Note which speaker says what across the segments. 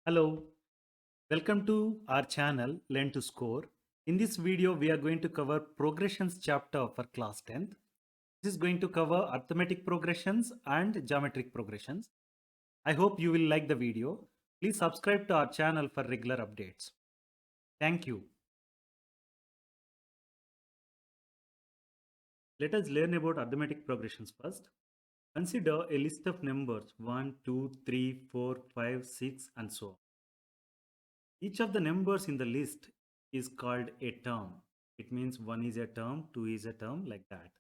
Speaker 1: Hello, welcome to our channel Learn to Score. In this video, we are going to cover progressions chapter for class 10th. This is going to cover arithmetic progressions and geometric progressions. I hope you will like the video. Please subscribe to our channel for regular updates. Thank you. Let us learn about arithmetic progressions first. Consider a list of numbers 1, 2, 3, 4, 5, 6 and so on. Each of the numbers in the list is called a term. It means 1 is a term, 2 is a term, like that.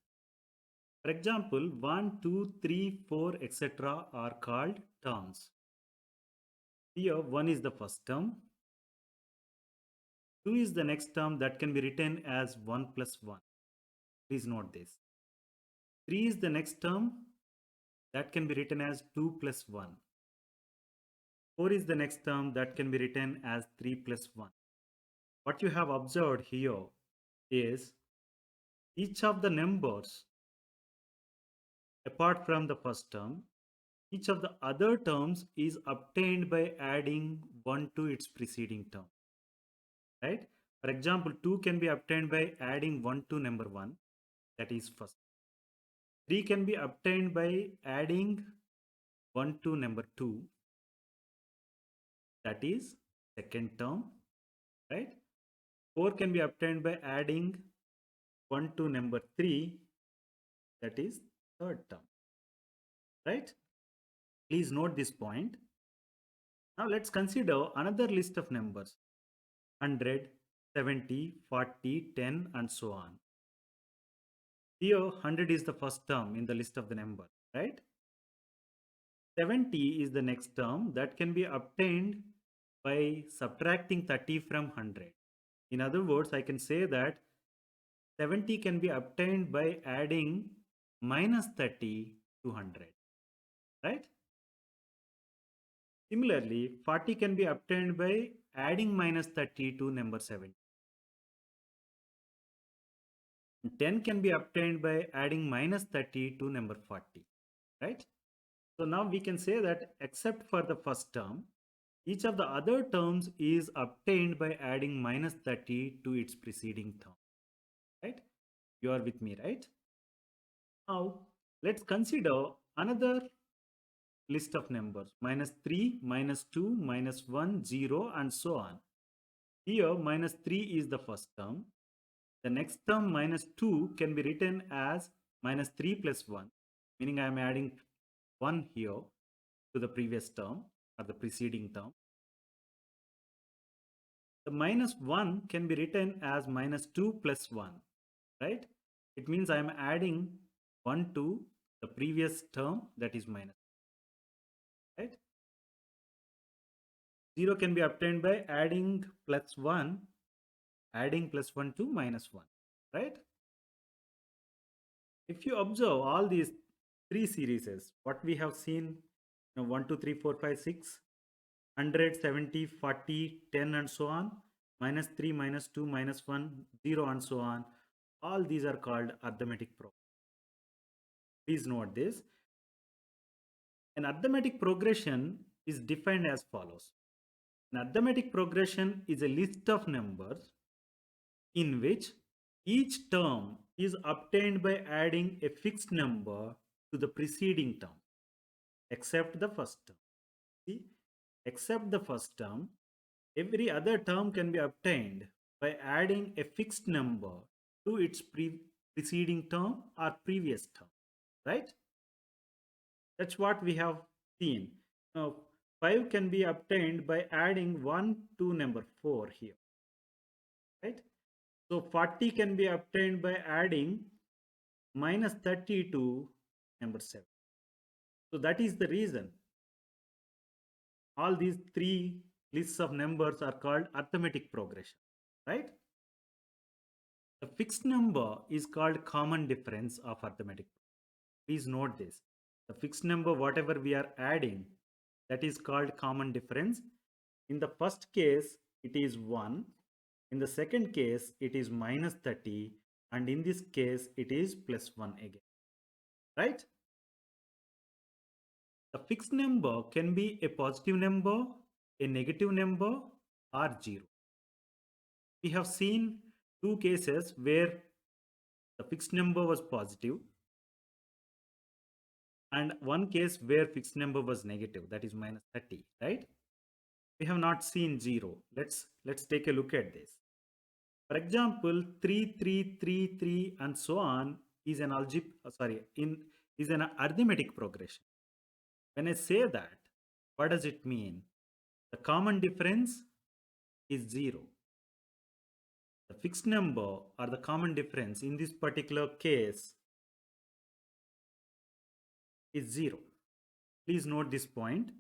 Speaker 1: For example, 1, 2, 3, 4, etc. are called terms. Here 1 is the first term, 2 is the next term that can be written as 1 plus 1. Please note this. 3 is the next term that can be written as 2 plus 1. 4 is the next term that can be written as 3 plus 1. What you have observed here is each of the numbers apart from the first term, each of the other terms is obtained by adding 1 to its preceding term. Right? For example, 2 can be obtained by adding 1 to number 1, that is first. 3 can be obtained by adding 1 to number 2, that is second term. Right? 4 can be obtained by adding 1 to number 3, that is third term. Right? Please note this point. Now let's consider another list of numbers 100, 70, 40, 10 and so on. Here 100 is the first term in the list of the number, right? 70 is the next term that can be obtained by subtracting 30 from 100. In other words, I can say that 70 can be obtained by adding minus 30 to 100, right? Similarly, 40 can be obtained by adding minus 30 to number 70. 10 can be obtained by adding minus 30 to number 40, right? So now we can say that except for the first term, each of the other terms is obtained by adding minus 30 to its preceding term, right? You are with me, right? Now let's consider another list of numbers minus 3, minus 2, minus 1, 0 and so on. Here minus 3 is the first term. The next term minus 2 can be written as minus 3 plus 1, meaning I am adding 1 here to the previous term or the preceding term. The minus 1 can be written as minus 2 plus 1, right? It means I am adding 1 to the previous term, that is minus, right? 0 can be obtained by adding plus 1 to minus 1, right? If you observe all these three series, what we have seen, 1, 2, 3, 4, 5, 6, 100, 70, 40, 10 and so on, minus 3, minus 2, minus 1, 0 and so on. All these are called arithmetic progressions. Please note this. An arithmetic progression is defined as follows. An arithmetic progression is a list of numbers in which each term is obtained by adding a fixed number to the preceding term, except the first term. See, except the first term, every other term can be obtained by adding a fixed number to its preceding term or previous term, right? That's what we have seen. Now, 5 can be obtained by adding 1 to number 4 here, right? So 40 can be obtained by adding minus 30 to number 7. So that is the reason all these three lists of numbers are called arithmetic progression, right? The fixed number is called common difference of arithmetic. Please note this. The fixed number, whatever we are adding, that is called common difference. In the first case, it is 1. In the second case, it is minus 30. And in this case, it is plus 1 again. Right? The fixed number can be a positive number, a negative number or 0. We have seen two cases where the fixed number was positive and one case where fixed number was negative, that is minus 30, right? We have not seen 0. Let's take a look at this. For example, 3 3 3 3 and so on is an is an arithmetic progression. When I say that, what does it mean? The common difference is 0. The fixed number or the common difference in this particular case is 0. Please note this point.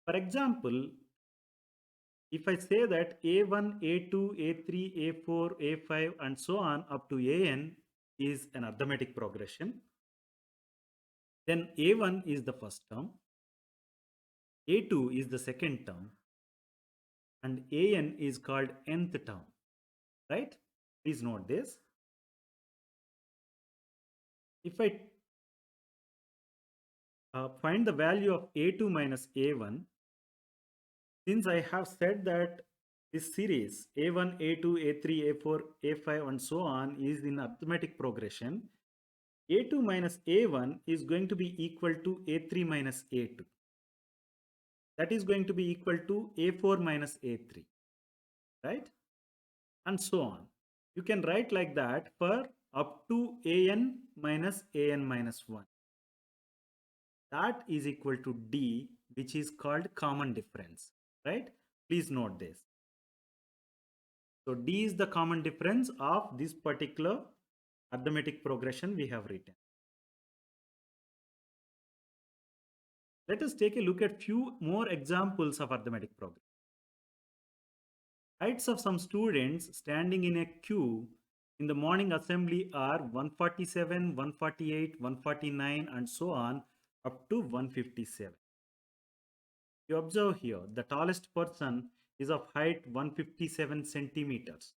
Speaker 1: For example, if I say that A1, A2, A3, A4, A5 and so on up to AN is an arithmetic progression, then A1 is the first term, A2 is the second term, and AN is called nth term, right? Please note this. If I find the value of A2 minus A1, since I have said that this series A1, A2, A3, A4, A5 and so on is in arithmetic progression, A2 minus A1 is going to be equal to A3 minus A2. That is going to be equal to A4 minus A3, right? And so on. You can write like that for up to AN minus 1. That is equal to D, which is called common difference, right? Please note this. So D is the common difference of this particular arithmetic progression we have written. Let us take a look at few more examples of arithmetic progression. Heights of some students standing in a queue in the morning assembly are 147, 148, 149 and so on up to 157. You observe here the tallest person is of height 157 centimeters.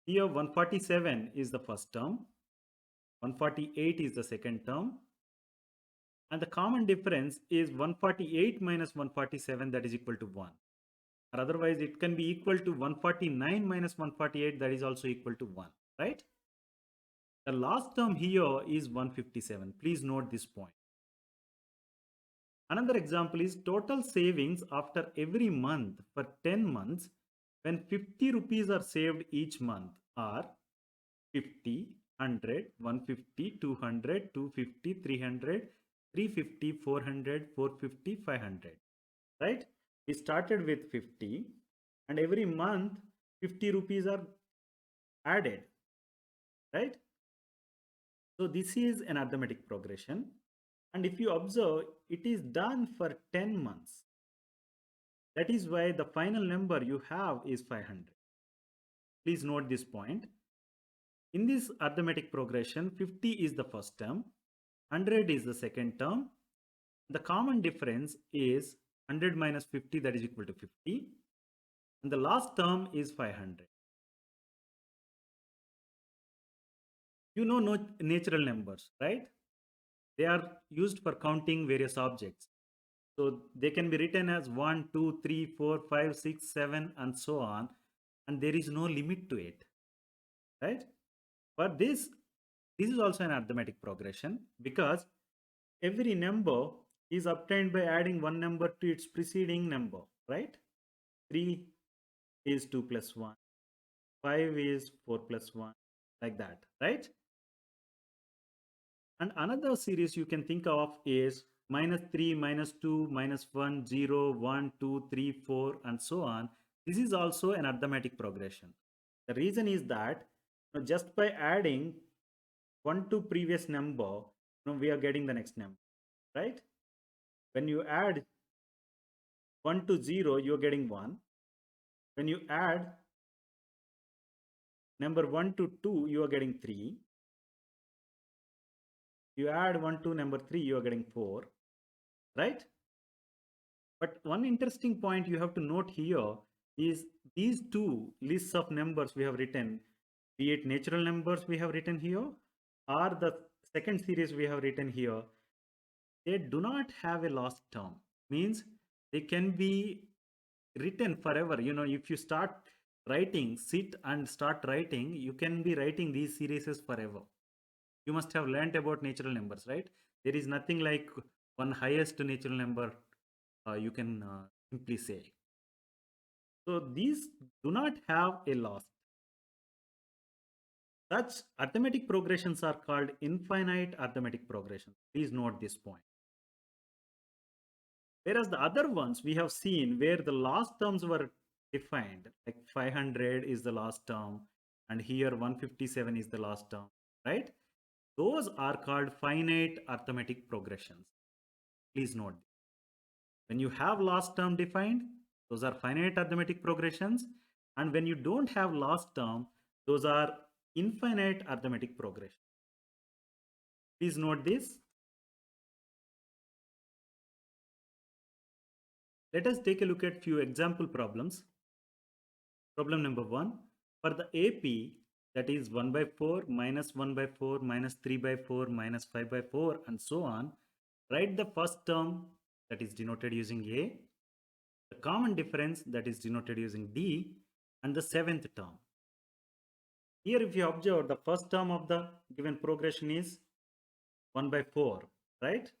Speaker 1: Here 147 is the first term, 148 is the second term, and the common difference is 148 minus 147, that is equal to 1. Or otherwise it can be equal to 149 minus 148, that is also equal to 1, right? The last term here is 157. Please note this point. Another example is total savings after every month for 10 months when 50 rupees are saved each month are 50, 100, 150, 200, 250, 300, 350, 400, 450, 500, right? We started with 50 and every month 50 rupees are added, right? So this is an arithmetic progression, and if you observe, it is done for 10 months. That is why the final number you have is 500. Please note this point. In this arithmetic progression, 50 is the first term, 100 is the second term. The common difference is 100 minus 50, that is equal to 50. And the last term is 500. You know natural numbers, right? They are used for counting various objects. So they can be written as 1, 2, 3, 4, 5, 6, 7 and so on. And there is no limit to it, right? But this is also an arithmetic progression because every number is obtained by adding one number to its preceding number, right? 3 is 2 plus 1, 5 is 4 plus 1, like that, right? And another series you can think of is minus 3, minus 2, minus 1, 0, 1, 2, 3, 4, and so on. This is also an arithmetic progression. The reason is that just by adding 1 to previous number, we are getting the next number, right? When you add 1 to 0, you're getting 1. When you add number 1 to 2, you are getting 3. You add 1 to number 3, you are getting 4, right? But one interesting point you have to note here is these two lists of numbers we have written, be it natural numbers we have written here, or the second series we have written here, they do not have a last term. Means they can be written forever. If you start writing, sit and start writing, you can be writing these series forever. You must have learnt about natural numbers, right? There is nothing like one highest natural number, you can simply say. So these do not have a last. Such arithmetic progressions are called infinite arithmetic progressions. Please note this point. Whereas the other ones we have seen where the last terms were defined, like 500 is the last term, and here 157 is the last term, right? Those are called finite arithmetic progressions. Please note this. When you have last term defined, those are finite arithmetic progressions. And when you don't have last term, those are infinite arithmetic progressions. Please note this. Let us take a look at few example problems. Problem number 1. For the AP, that is 1 by 4, minus 1 by 4, minus 3 by 4, minus 5 by 4, and so on, write the first term that is denoted using A, the common difference that is denoted using D, and the seventh term. Here if you observe, the first term of the given progression is 1 by 4, right?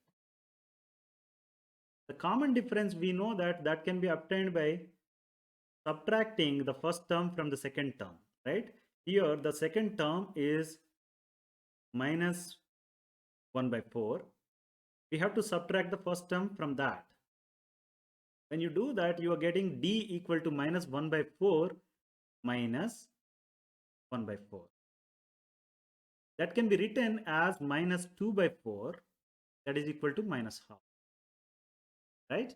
Speaker 1: The common difference, we know that can be obtained by subtracting the first term from the second term, right? Here the second term is minus 1 by 4. We have to subtract the first term from that. When you do that, you are getting D equal to minus 1 by 4 minus 1 by 4. That can be written as minus 2 by 4, that is equal to minus half, right?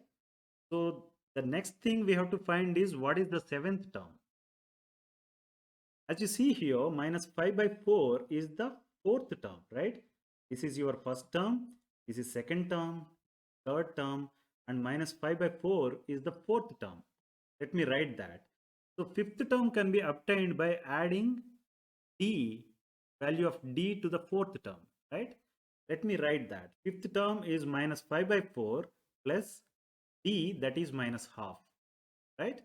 Speaker 1: So the next thing we have to find is what is the seventh term. As you see here, minus 5 by 4 is the fourth term, right? This is your first term, this is second term, third term, and minus 5 by 4 is the fourth term. Let me write that. So fifth term can be obtained by adding D, value of D to the fourth term, right? Let me write that. Fifth term is minus 5 by 4 plus D, that is minus half, right?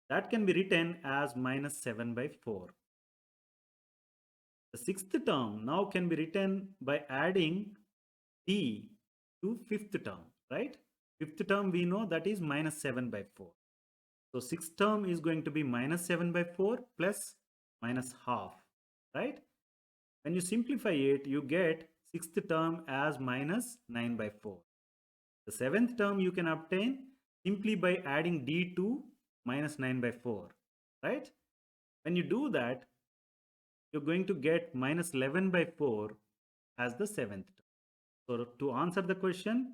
Speaker 1: That can be written as minus 7 by 4. The sixth term now can be written by adding D to fifth term, right? Fifth term we know that is minus 7 by 4. So sixth term is going to be minus 7 by 4 plus minus half, right? When you simplify it, you get sixth term as minus 9 by 4. The seventh term you can obtain simply by adding D to minus 9 by 4, right? When you do that, you're going to get minus 11 by 4 as the seventh term. So to answer the question,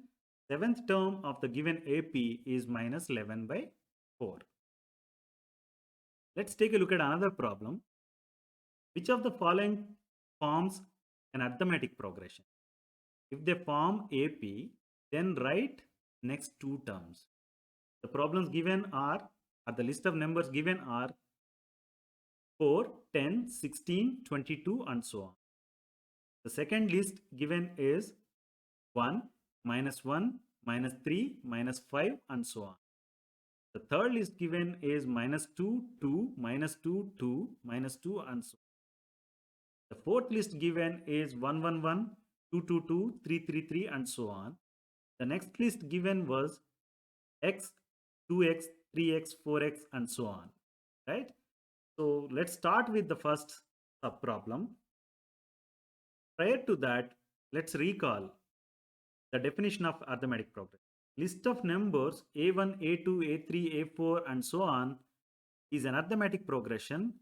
Speaker 1: seventh term of the given AP is minus 11 by 4. Let's take a look at another problem. Which of the following forms an arithmetic progression? If they form AP, then write next two terms. The problems given are, or the list of numbers given are 4, 10, 16, 22, and so on. The second list given is 1, minus 1, minus 3, minus 5, and so on. The third list given is minus 2, 2, minus 2, 2, minus 2, and so on. The fourth list given is 1, 1, 1, 2, 2, 2, 3, 3, 3, and so on. The next list given was x, 2x, 3x, 4x, and so on, right? So let's start with the first subproblem. Prior to that, let's recall the definition of arithmetic progression. List of numbers A1, A2, A3, A4, and so on is an arithmetic progression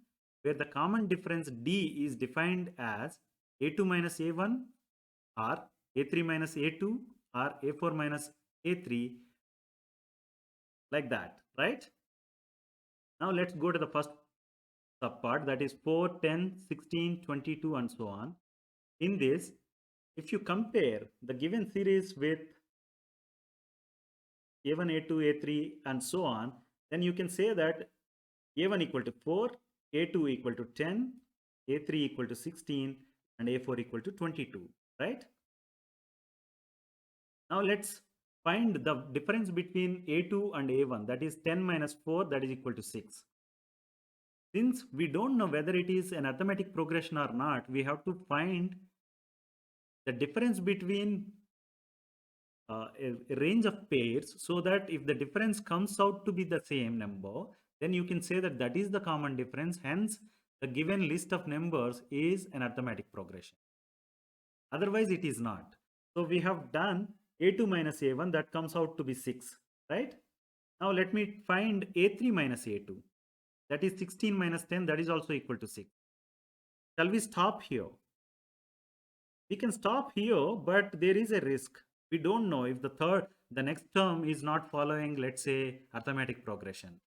Speaker 1: where the common difference D is defined as A2 minus A1 or A3 minus A2 or A4 minus A3, like that, right? Now let's go to the first subpart, that is 4, 10, 16, 22, and so on. In this, if you compare the given series with A1, A2, A3, and so on, then you can say that A1 equal to 4, A2 equal to 10, A3 equal to 16, and A4 equal to 22, right? Now let's find the difference between A2 and A1, that is 10 minus 4, that is equal to 6. Since we don't know whether it is an arithmetic progression or not, we have to find the difference between a range of pairs, so that if the difference comes out to be the same number, then you can say that that is the common difference. Hence, the given list of numbers is an arithmetic progression. Otherwise, it is not. So we have done A2 minus A1, that comes out to be 6, right? Now let me find A3 minus A2. That is 16 minus 10, that is also equal to 6. Shall we stop here? We can stop here, but there is a risk. We don't know if the next term is not following, let's say, arithmetic progression.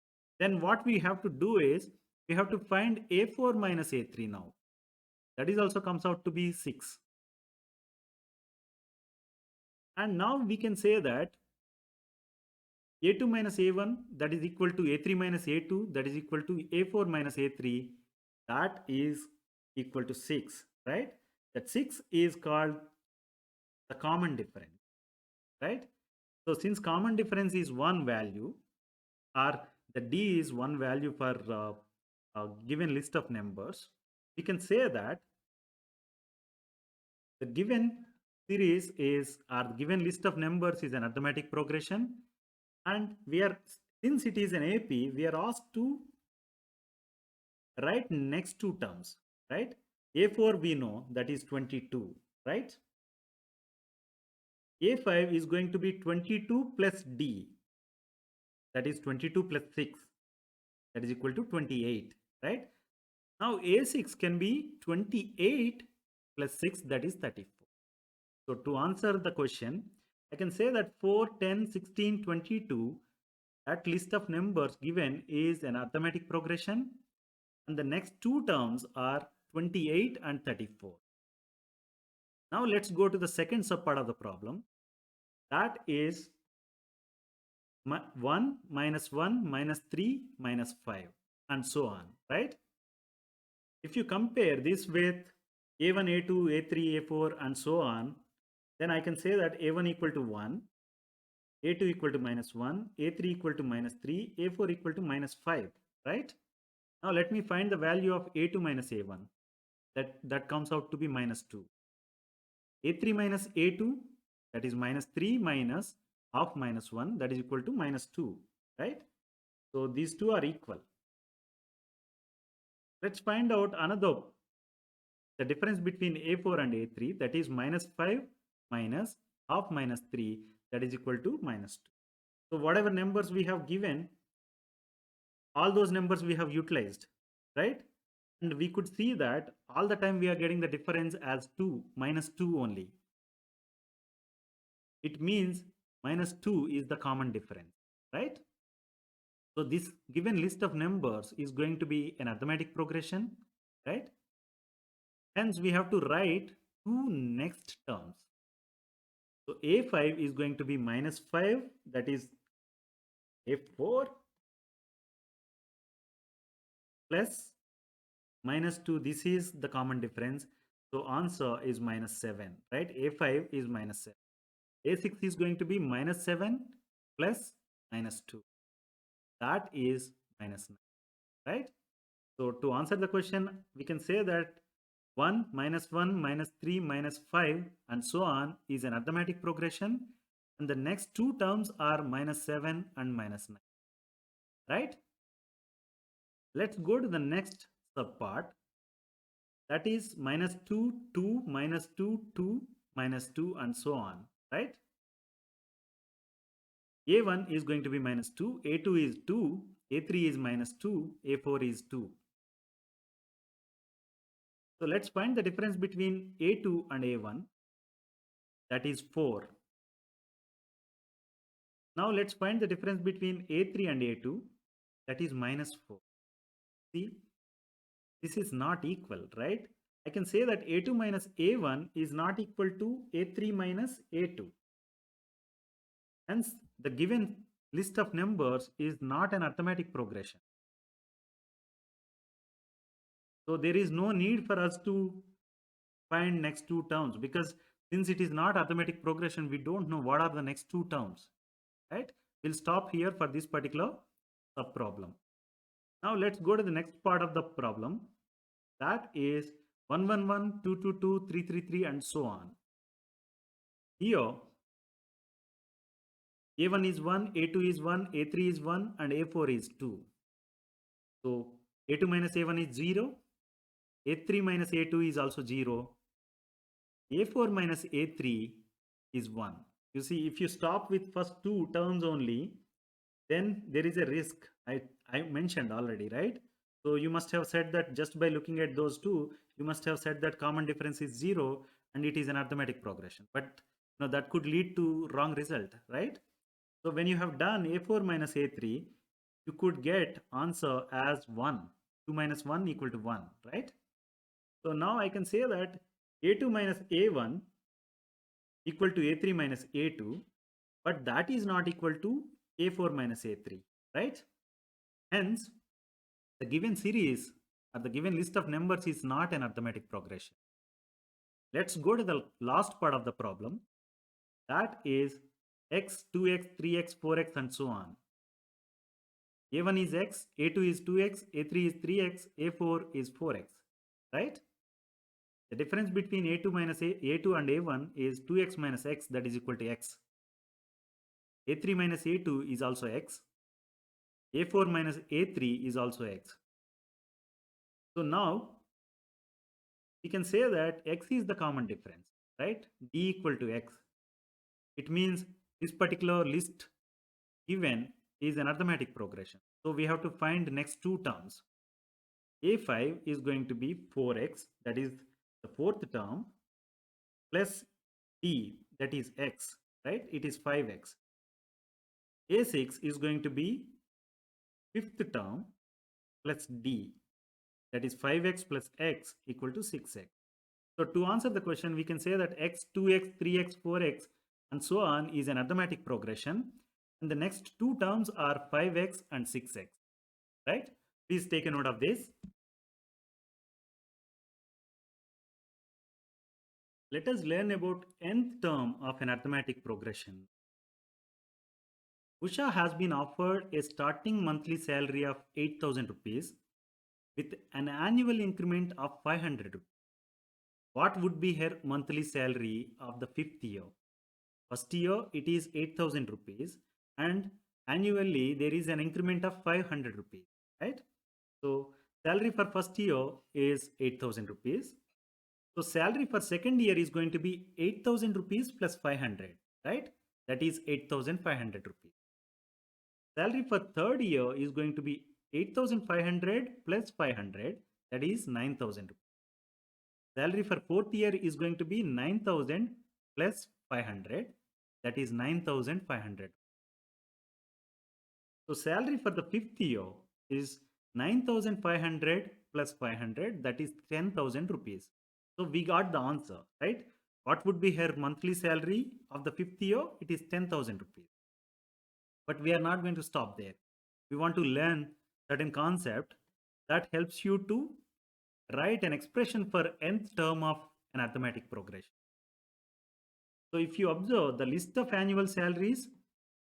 Speaker 1: Then what we have to do is, we have to find A4 minus A3 now. That is also comes out to be 6. And now we can say that A2 minus A1, that is equal to A3 minus A2, that is equal to A4 minus A3, that is equal to 6, right? That 6 is called the common difference, right? So since common difference is one value, or the D is one value for a given list of numbers, we can say that the given series is, or the given list of numbers is an arithmetic progression, and we are, since it is an AP, we are asked to write next two terms, right? A4 we know, that is 22, right? A5 is going to be 22 plus D, that is 22 plus 6, that is equal to 28, right? Now A6 can be 28 plus 6, that is 34. So to answer the question, I can say that 4, 10, 16, 22, that list of numbers given is an arithmetic progression, and the next two terms are 28 and 34. Now let's go to the second subpart of the problem. That is 1 minus 1 minus 3 minus 5 and so on, right? If you compare this with A1, A2, A3, A4 and so on, then I can say that A1 equal to 1, A2 equal to minus 1, A3 equal to minus 3, A4 equal to minus 5, right? Now let me find the value of A2 minus A1. That comes out to be minus 2. A3 minus A2, that is minus 3 minus half minus 1, that is equal to minus 2, right? So these two are equal. Let's find out another, the difference between A4 and A3, that is minus 5 minus half minus 3, that is equal to minus 2. So whatever numbers we have given, all those numbers we have utilized, right? And we could see that all the time we are getting the difference as 2, minus 2 only. It means minus 2 is the common difference, right? So this given list of numbers is going to be an arithmetic progression, right? Hence we have to write two next terms. So A5 is going to be minus 5, that is A4 plus minus 2, this is the common difference. So answer is minus 7, right? A5 is minus 7. A6 is going to be minus 7 plus minus 2. That is minus 9, right? So to answer the question, we can say that 1 minus 1 minus 3 minus 5 and so on is an arithmetic progression, and the next two terms are minus 7 and minus 9, right? Let's go to the next subpart, that is minus 2, 2, minus 2, 2, minus 2 and so on, right? A1 is going to be minus 2, A2 is 2, A3 is minus 2, A4 is 2. So let's find the difference between A2 and A1, that is 4. Now let's find the difference between A3 and A2, that is minus 4. See, this is not equal, right? I can say that A2 minus A1 is not equal to A3 minus A2. Hence, the given list of numbers is not an arithmetic progression. So there is no need for us to find next two terms, because since it is not arithmetic progression, we don't know what are the next two terms, right? We'll stop here for this particular sub problem. Now let's go to the next part of the problem. That is 111, 222, 333 and so on. Here A1 is 1, A2 is 1, A3 is 1 and A4 is 2. So A2 minus A1 is 0, A3 minus A2 is also 0, A4 minus A3 is 1. You see, if you stop with first two terms only, then there is a risk. I mentioned already, right? So you must have said that just by looking at those two, you must have said that common difference is 0 and it is an arithmetic progression. But that could lead to wrong result, right? So when you have done A4 minus A3, you could get answer as 1. 2 minus 1 equal to 1, right? So now I can say that A2 minus A1 equal to A3 minus A2, but that is not equal to A4 minus A3, right? Hence, the given series or the given list of numbers is not an arithmetic progression. Let's go to the last part of the problem. That is x, 2x, 3x, 4x and so on. A1 is x, A2 is 2x, A3 is 3x, A4 is 4x, right? The difference between A2 minus A2 and A1 is 2x minus x, that is equal to x. A3 minus A2 is also x. A4 minus A3 is also x. So now we can say that x is the common difference, right? D equal to x. It means this particular list given is an arithmetic progression. So we have to find the next two terms. A5 is going to be 4x, that is the fourth term, plus D, that is x, right? It is 5x. A6 is going to be fifth term plus D, that is 5x plus x equal to 6x. So to answer the question, we can say that x, 2x, 3x, 4x and so on is an arithmetic progression. And the next two terms are 5x and 6x, right? Please take a note of this. Let us learn about nth term of an arithmetic progression. Usha has been offered a starting monthly salary of 8,000 rupees with an annual increment of 500 rupees. What would be her monthly salary of the fifth year? First year it is 8,000 rupees and annually there is an increment of 500 rupees, right? So salary for first year is 8,000 rupees. So salary for second year is going to be 8,000 rupees plus 500, right? That is 8,500 rupees. Salary for third year is going to be 8,500 plus 500, that is 9,000 rupees. Salary for fourth year is going to be 9,000 plus 500, that is 9,500. So salary for the fifth year is 9,500 plus 500, that is 10,000 rupees. So we got the answer, right? What would be her monthly salary of the fifth year? It is 10,000 rupees. But we are not going to stop there. We want to learn certain concept that helps you to write an expression for nth term of an arithmetic progression. So if you observe the list of annual salaries,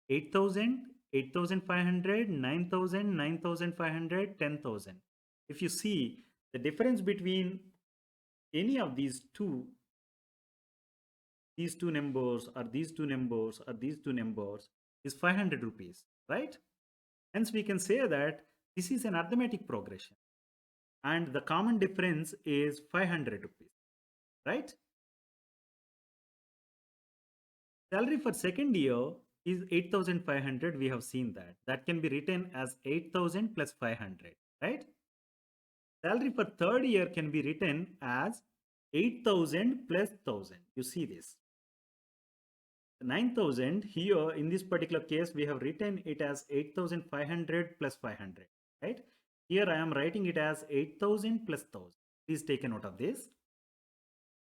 Speaker 1: 8,000, 8,500, 9,000, 9,500, 10,000. If you see the difference between any of these two numbers or these two numbers or these two numbers is 500 rupees, right? Hence we can say that this is an arithmetic progression and the common difference is 500 rupees, right? Salary for second year is 8,500. We have seen that. That can be written as 8,000 plus 500, right? Salary for third year can be written as 8,000 plus 1,000. You see this. 9,000 here in this particular case, we have written it as 8,500 plus 500, right? Here I am writing it as 8,000 plus 1,000. Please take a note of this.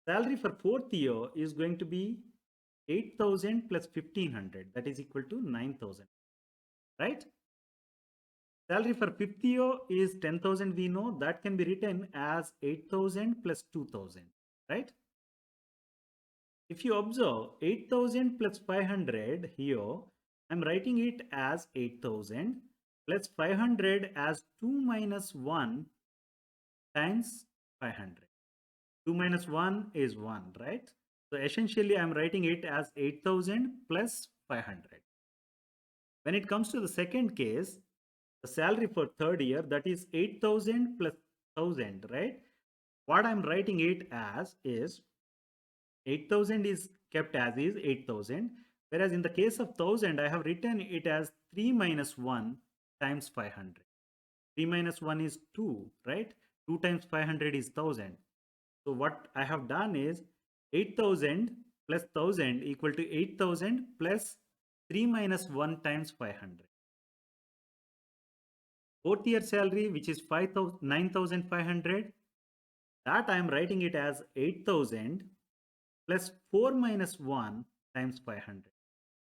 Speaker 1: Salary for fourth year is going to be 8,000 plus 1,500, that is equal to 9,000, right? Salary for fifth year is 10,000. We know that can be written as 8,000 plus 2,000. right? If you observe 8,000 plus 500 here, I'm writing it as 8,000 plus 500 as 2 minus 1 times 500. 2 minus 1 is 1, right? So essentially I'm writing it as 8,000 plus 500. When it comes to the second case, the salary for third year, that is 8,000 plus 1,000, right? What I'm writing it as is 8,000 is kept as is 8,000, whereas in the case of 1,000 I have written it as 3 minus 1 times 500. 3 minus 1 is 2, right? 2 times 500 is 1,000. So what I have done is 8,000 plus 1,000 equal to 8,000 plus 3 minus 1 times 500. Fourth year salary, which is 9,500, that I am writing it as 8,000 plus 4 minus 1 times 500.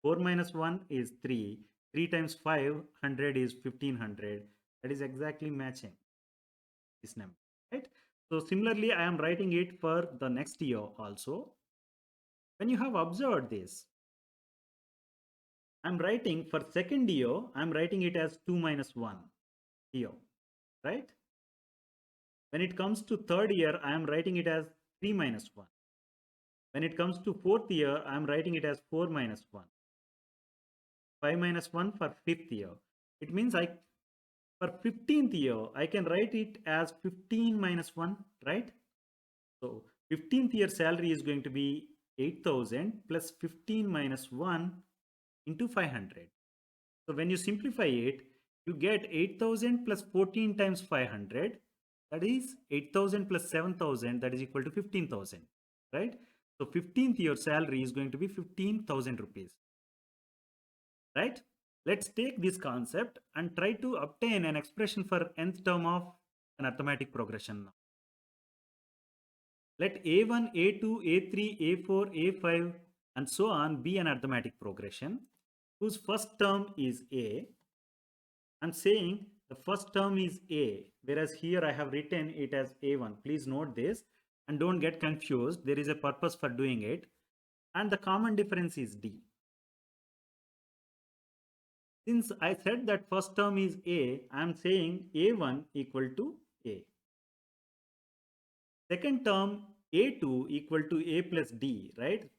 Speaker 1: 4 minus 1 is 3. 3 times 500 is 1,500. That is exactly matching this number, right? So similarly, I am writing it for the next year also. When you have observed this, I'm writing for second year, I'm writing it as 2 minus 1 here, right? When it comes to third year, I am writing it as 3 minus 1. When it comes to fourth year, I am writing it as 4 minus 1. 5 minus 1 for fifth year. It means for 15th year, I can write it as 15 minus 1, right? So 15th year salary is going to be 8,000 plus 15 minus 1 into 500. So when you simplify it, you get 8,000 plus 14 times 500. That is 8,000 plus 7,000. That is equal to 15,000, right? So 15th year salary is going to be 15,000 rupees, right? Let's take this concept and try to obtain an expression for nth term of an arithmetic progression now. Let A1, A2, A3, A4, A5 and so on be an arithmetic progression whose first term is A. I'm saying the first term is A, whereas here I have written it as A1. Please note this and don't get confused. There is a purpose for doing it. And the common difference is D. Since I said that first term is A, I am saying A1 equal to A. Second term A2 equal to A plus D, right?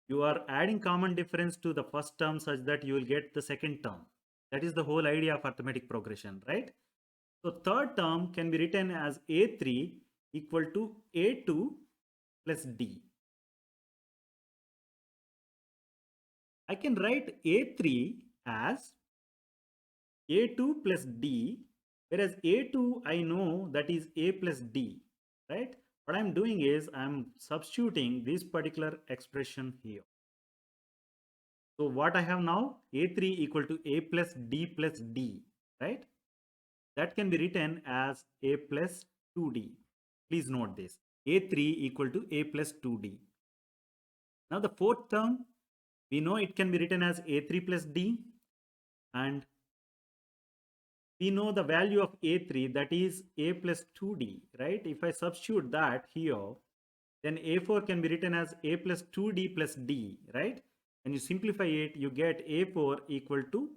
Speaker 1: You are adding common difference to the first term such that you will get the second term. That is the whole idea of arithmetic progression, right? So third term can be written as A3 equal to A2 plus D. I can write A3 as A2 plus D, whereas A2 I know that is A plus D, right? What I'm doing is I'm substituting this particular expression here. So what I have now, A3 equal to A plus D, right? That can be written as A plus 2D. Please note this, A3 equal to A plus 2D. Now the fourth term, we know it can be written as A3 plus D, and we know the value of A3, that is A plus 2D, right? If I substitute that here, then A4 can be written as A plus 2D plus D, right? When you simplify it, you get A4 equal to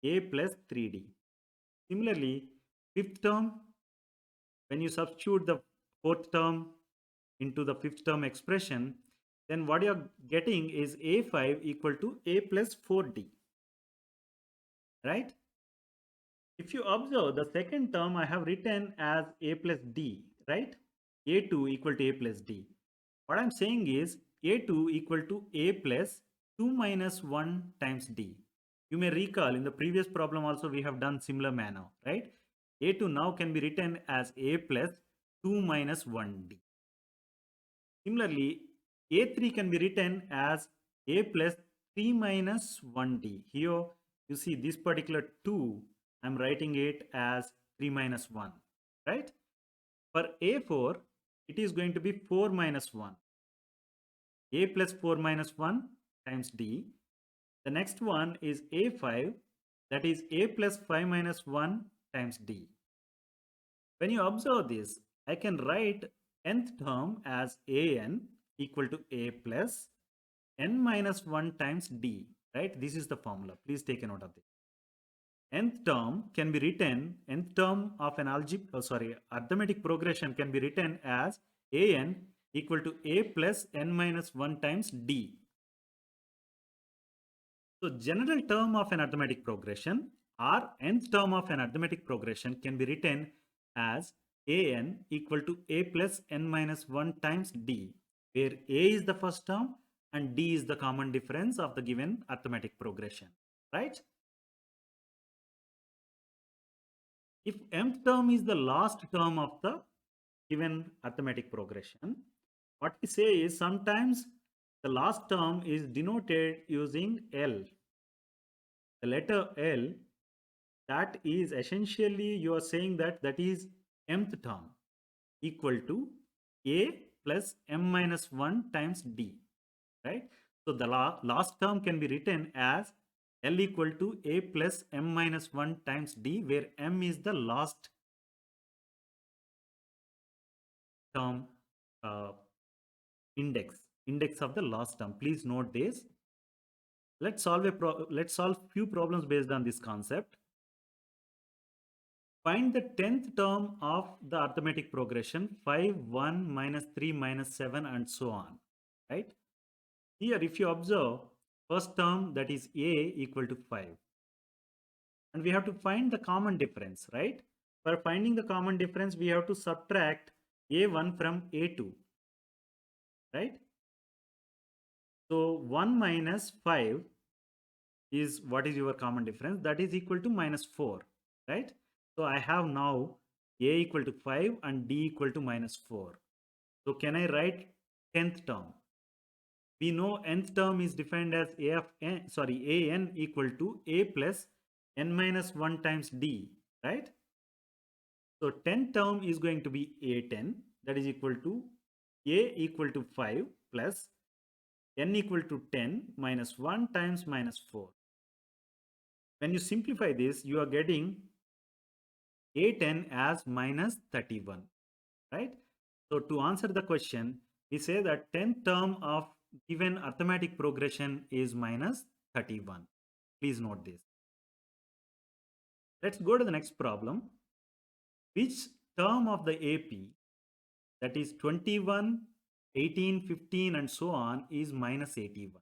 Speaker 1: A plus 3D. Similarly, fifth term, when you substitute the fourth term into the fifth term expression, then what you're getting is A5 equal to A plus 4D, right? If you observe the second term, I have written as A plus D, right? A2 equal to A plus D. What I'm saying is A2 equal to A plus 2 minus 1 times D. You may recall in the previous problem also we have done similar manner, right? A2 now can be written as A plus 2 minus 1D. Similarly, A3 can be written as A plus 3 minus 1D. Here you see this particular 2, I'm writing it as 3 minus 1, right? For A4, it is going to be 4 minus 1. A plus 4 minus 1 times D. The next one is A5, that is A plus 5 minus 1 times D. When you observe this, I can write nth term as an equal to a plus n minus 1 times d, right? This is the formula. Please take a note of this. Nth term can be written, nth term of an arithmetic progression can be written as an equal to a plus n minus 1 times d. So general term of an arithmetic progression or nth term of an arithmetic progression can be written as an equal to a plus n minus 1 times d, where a is the first term and d is the common difference of the given arithmetic progression, right? If mth term is the last term of the given arithmetic progression, what we say is sometimes the last term is denoted using L. The letter L, that is essentially you are saying that that is mth term equal to a plus m minus 1 times d, right? So the last term can be written as L equal to a plus m minus 1 times d, where m is the last term, uh, index of the last term. Please note this. Let's solve few problems based on this concept. Find the 10th term of the arithmetic progression 5, 1, minus 3, minus 7 and so on, right? Here if you observe, first term, that is a equal to 5, and we have to find the common difference, right? For finding the common difference, we have to subtract a1 from a2, right? So 1 minus 5 is what is your common difference, that is equal to minus 4, right? So I have now a equal to 5 and d equal to minus 4. So can I write 10th term? We know nth term is defined as an equal to a plus n minus 1 times d, right? So 10th term is going to be a10, that is equal to a equal to 5 plus n equal to 10 minus 1 times minus 4. When you simplify this, you are getting a10 as minus 31, right? So to answer the question, we say that 10th term of given arithmetic progression is minus 31. Please note this. Let's go to the next problem. Which term of the AP, that is 21, 18, 15 and so on, is minus 81?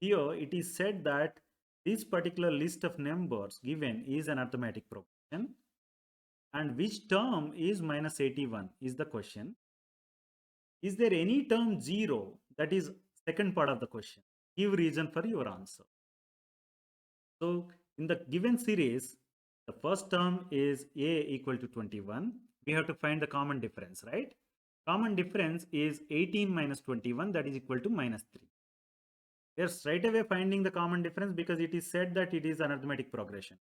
Speaker 1: Here it is said that this particular list of numbers given is an arithmetic progression, and which term is minus 81 is the question. Is there any term 0? That is second part of the question. Give reason for your answer. So in the given series, the first term is a equal to 21. We have to find the common difference, right? Common difference is 18 minus 21, that is equal to minus 3. We are straight away finding the common difference because it is said that it is an arithmetic progression.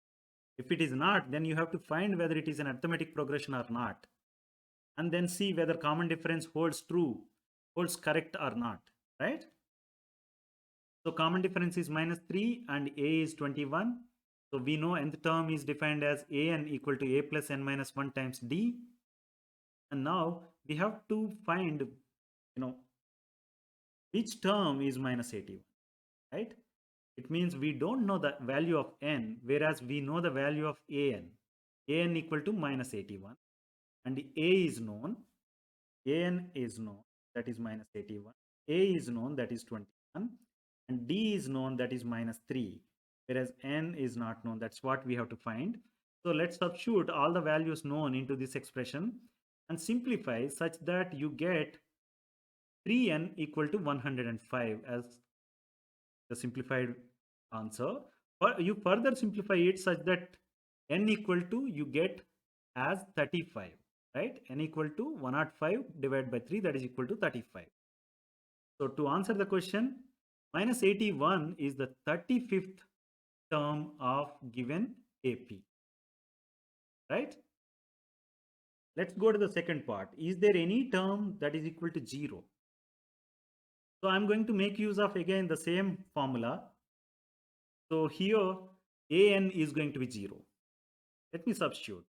Speaker 1: If it is not, then you have to find whether it is an arithmetic progression or not, and then see whether common difference holds true, holds correct or not, right? So common difference is minus 3 and a is 21. So we know nth term is defined as an equal to a plus n minus 1 times d. And now we have to find, which term is minus 81, right? It means we don't know the value of n, whereas we know the value of an. An equal to minus 81, and a is known. An is known, that is minus 81. A is known, that is 21. And d is known, that is minus 3. Whereas n is not known. That's what we have to find. So let's substitute all the values known into this expression and simplify such that you get 3n equal to 105 as the simplified answer. You further simplify it such that n equal to you get as 35, right? N equal to 105 divided by 3, that is equal to 35. So to answer the question, minus 81 is the 35th term of given AP, right? Let's go to the second part. Is there any term that is equal to 0? So I'm going to make use of again the same formula. So here an is going to be 0. Let me substitute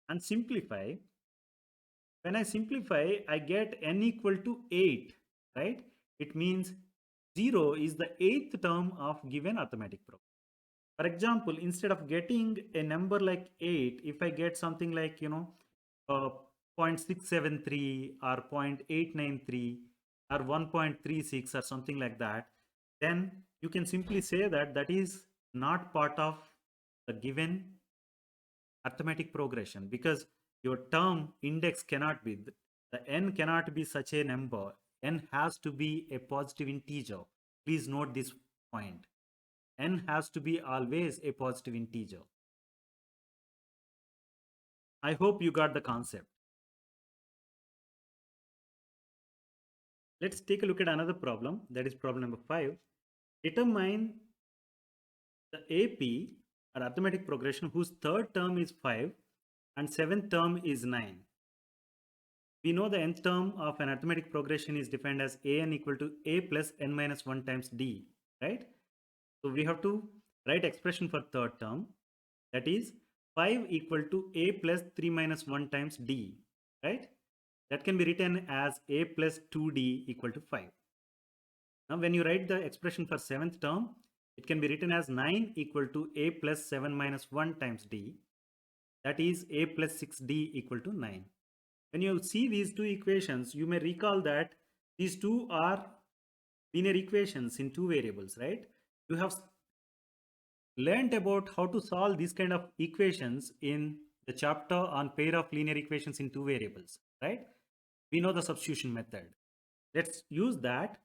Speaker 1: and simplify. When I simplify, I get n equal to 8, right? It means 0 is the 8th term of given arithmetic problem. For example, instead of getting a number like 8, if I get something like, uh, 0.673 or 0.893 or 1.36 or something like that, then you can simply say that that is not part of the given arithmetic progression, because your term index cannot be, the n cannot be such a number. N has to be a positive integer. Please note this point. N has to be always a positive integer. I hope you got the concept. Let's take a look at another problem, that is problem number 5. Determine the AP, or arithmetic progression, whose third term is 5 and seventh term is 9. We know the nth term of an arithmetic progression is defined as an equal to a plus n minus 1 times d, right? So we have to write expression for third term, that is 5 equal to a plus 3 minus 1 times d, right? That can be written as a plus 2d equal to 5. Now when you write the expression for seventh term, it can be written as 9 equal to a plus 7 minus 1 times d, that is a plus 6d equal to 9. When you see these two equations, you may recall that these two are linear equations in two variables, right? You have learned about how to solve these kind of equations in the chapter on pair of linear equations in two variables, right? We know the substitution method. Let's use that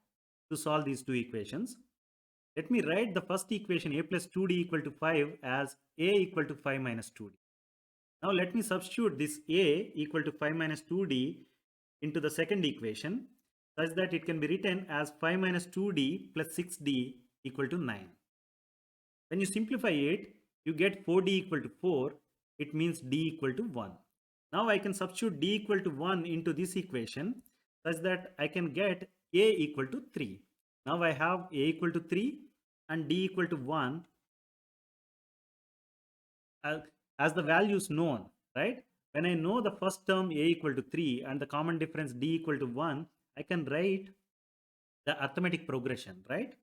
Speaker 1: to solve these two equations. Let me write the first equation, a plus 2d equal to 5, as a equal to 5 minus 2d. Now let me substitute this a equal to 5 minus 2d into the second equation, such that it can be written as 5 minus 2d plus 6d equal to 9. When you simplify it, you get 4d equal to 4. It means d equal to 1. Now I can substitute d equal to 1 into this equation, such that I can get a equal to 3. Now I have a equal to 3 and d equal to 1 as the values known, right? When I know the first term a equal to 3 and the common difference d equal to 1, I can write the arithmetic progression, right?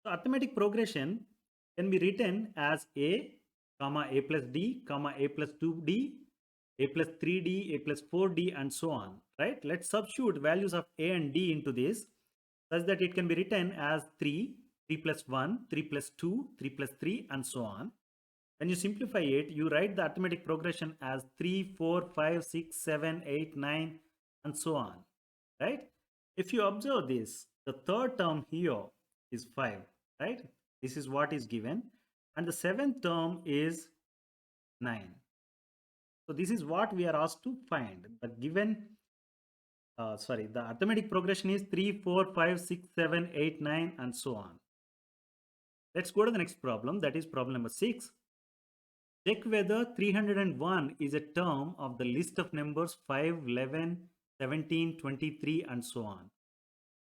Speaker 1: So arithmetic progression can be written as a comma a plus d comma a plus 2d, a plus 3d, a plus 4d, and so on, right? Let's substitute values of a and d into this, such that it can be written as 3, 3 plus 1, 3 plus 2, 3 plus 3, and so on. When you simplify it, you write the arithmetic progression as 3, 4, 5, 6, 7, 8, 9, and so on, right? If you observe this, the third term here is 5, right? This is what is given. And the seventh term is 9. So this is what we are asked to find. The given, the arithmetic progression is 3, 4, 5, 6, 7, 8, 9, and so on. Let's go to the next problem, that is problem number 6. Check whether 301 is a term of the list of numbers 5, 11, 17, 23, and so on.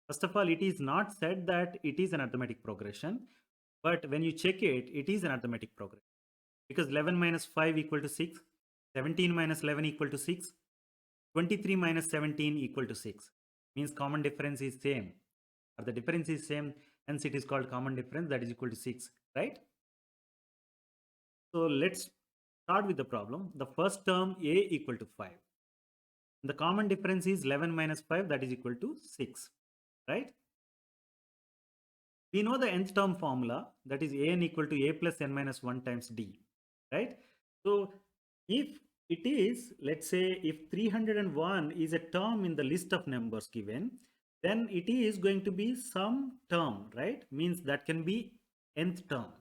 Speaker 1: First of all, it is not said that it is an arithmetic progression, but when you check it, it is an arithmetic progression. Because 11 minus 5 equal to 6, 17 minus 11 equal to 6, 23 minus 17 equal to 6. Means common difference is same, or the difference is same, hence it is called common difference, that is equal to 6, right? So let's start with the problem. The first term a equal to 5. The common difference is 11 minus 5, that is equal to 6, right? We know the nth term formula, that is an equal to a plus n minus 1 times d, right? So if it is, let's say, if 301 is a term in the list of numbers given, then it is going to be some term, right? Means that can be nth term.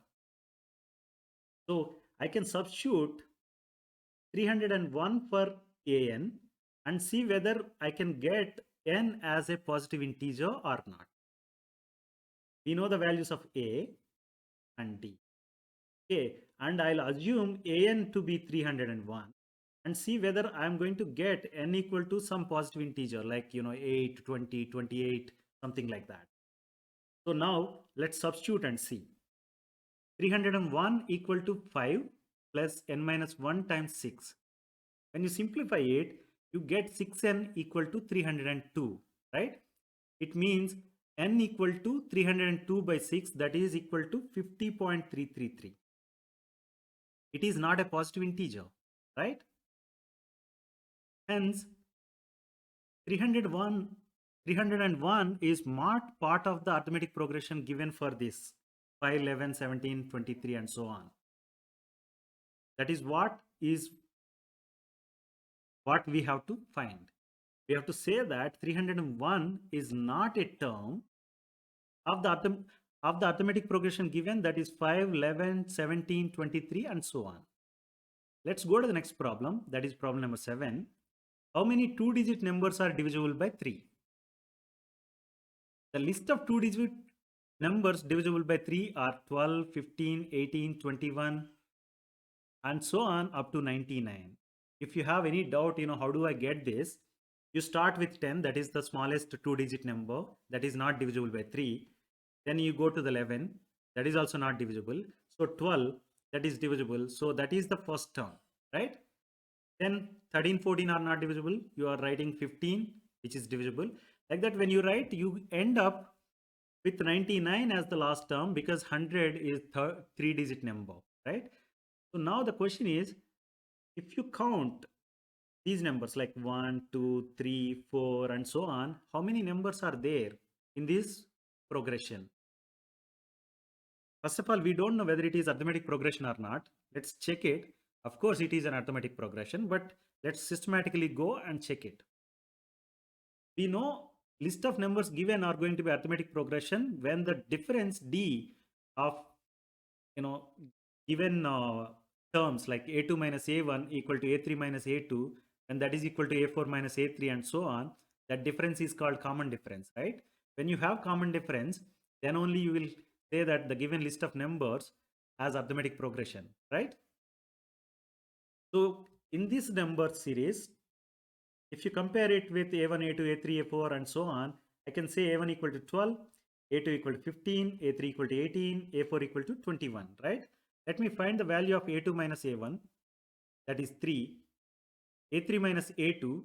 Speaker 1: So I can substitute 301 for an and see whether I can get n as a positive integer or not. We know the values of a and d. Okay, and I'll assume an to be 301 and see whether I'm going to get n equal to some positive integer like 8, 20, 28, something like that. So now let's substitute and see. 301 equal to 5 plus n minus 1 times 6. When you simplify it, you get 6n equal to 302, right? It means n equal to 302 by 6, that is equal to 50.333. It is not a positive integer, right? Hence, 301 is not part of the arithmetic progression given for this 5, 11, 17, 23 and so on. That is what we have to find. We have to say that 301 is not a term of the arithmetic progression given, that is 5, 11, 17, 23 and so on. Let's go to the next problem, that is problem number 7. How many 2-digit numbers are divisible by 3? The list of 2-digit numbers divisible by 3 are 12, 15, 18, 21 and so on up to 99. If you have any doubt, how do I get this? You start with 10, that is the smallest 2-digit number, that is not divisible by 3. Then you go to the 11, that is also not divisible. So 12, that is divisible. So that is the first term, right? Then 13, 14 are not divisible. You are writing 15, which is divisible. Like that, when you write, you end up with 99 as the last term, because 100 is 3-digit number, right? So now the question is, if you count these numbers like 1, 2, 3, 4 and so on, how many numbers are there in this progression? First of all, we don't know whether it is arithmetic progression or not. Let's check it. Of course, it is an arithmetic progression, but let's systematically go and check it. We know list of numbers given are going to be arithmetic progression when the difference d of given terms like a2 minus a1 equal to a3 minus a2, and that is equal to a4 minus a3 and so on. That difference is called common difference, right? When you have common difference, then only you will say that the given list of numbers has arithmetic progression, right? So in this number series, if you compare it with a1, a2, a3, a4 and so on, I can say a1 equal to 12, a2 equal to 15, a3 equal to 18, a4 equal to 21, right? Let me find the value of a2 minus a1, that is 3, a3 minus a2,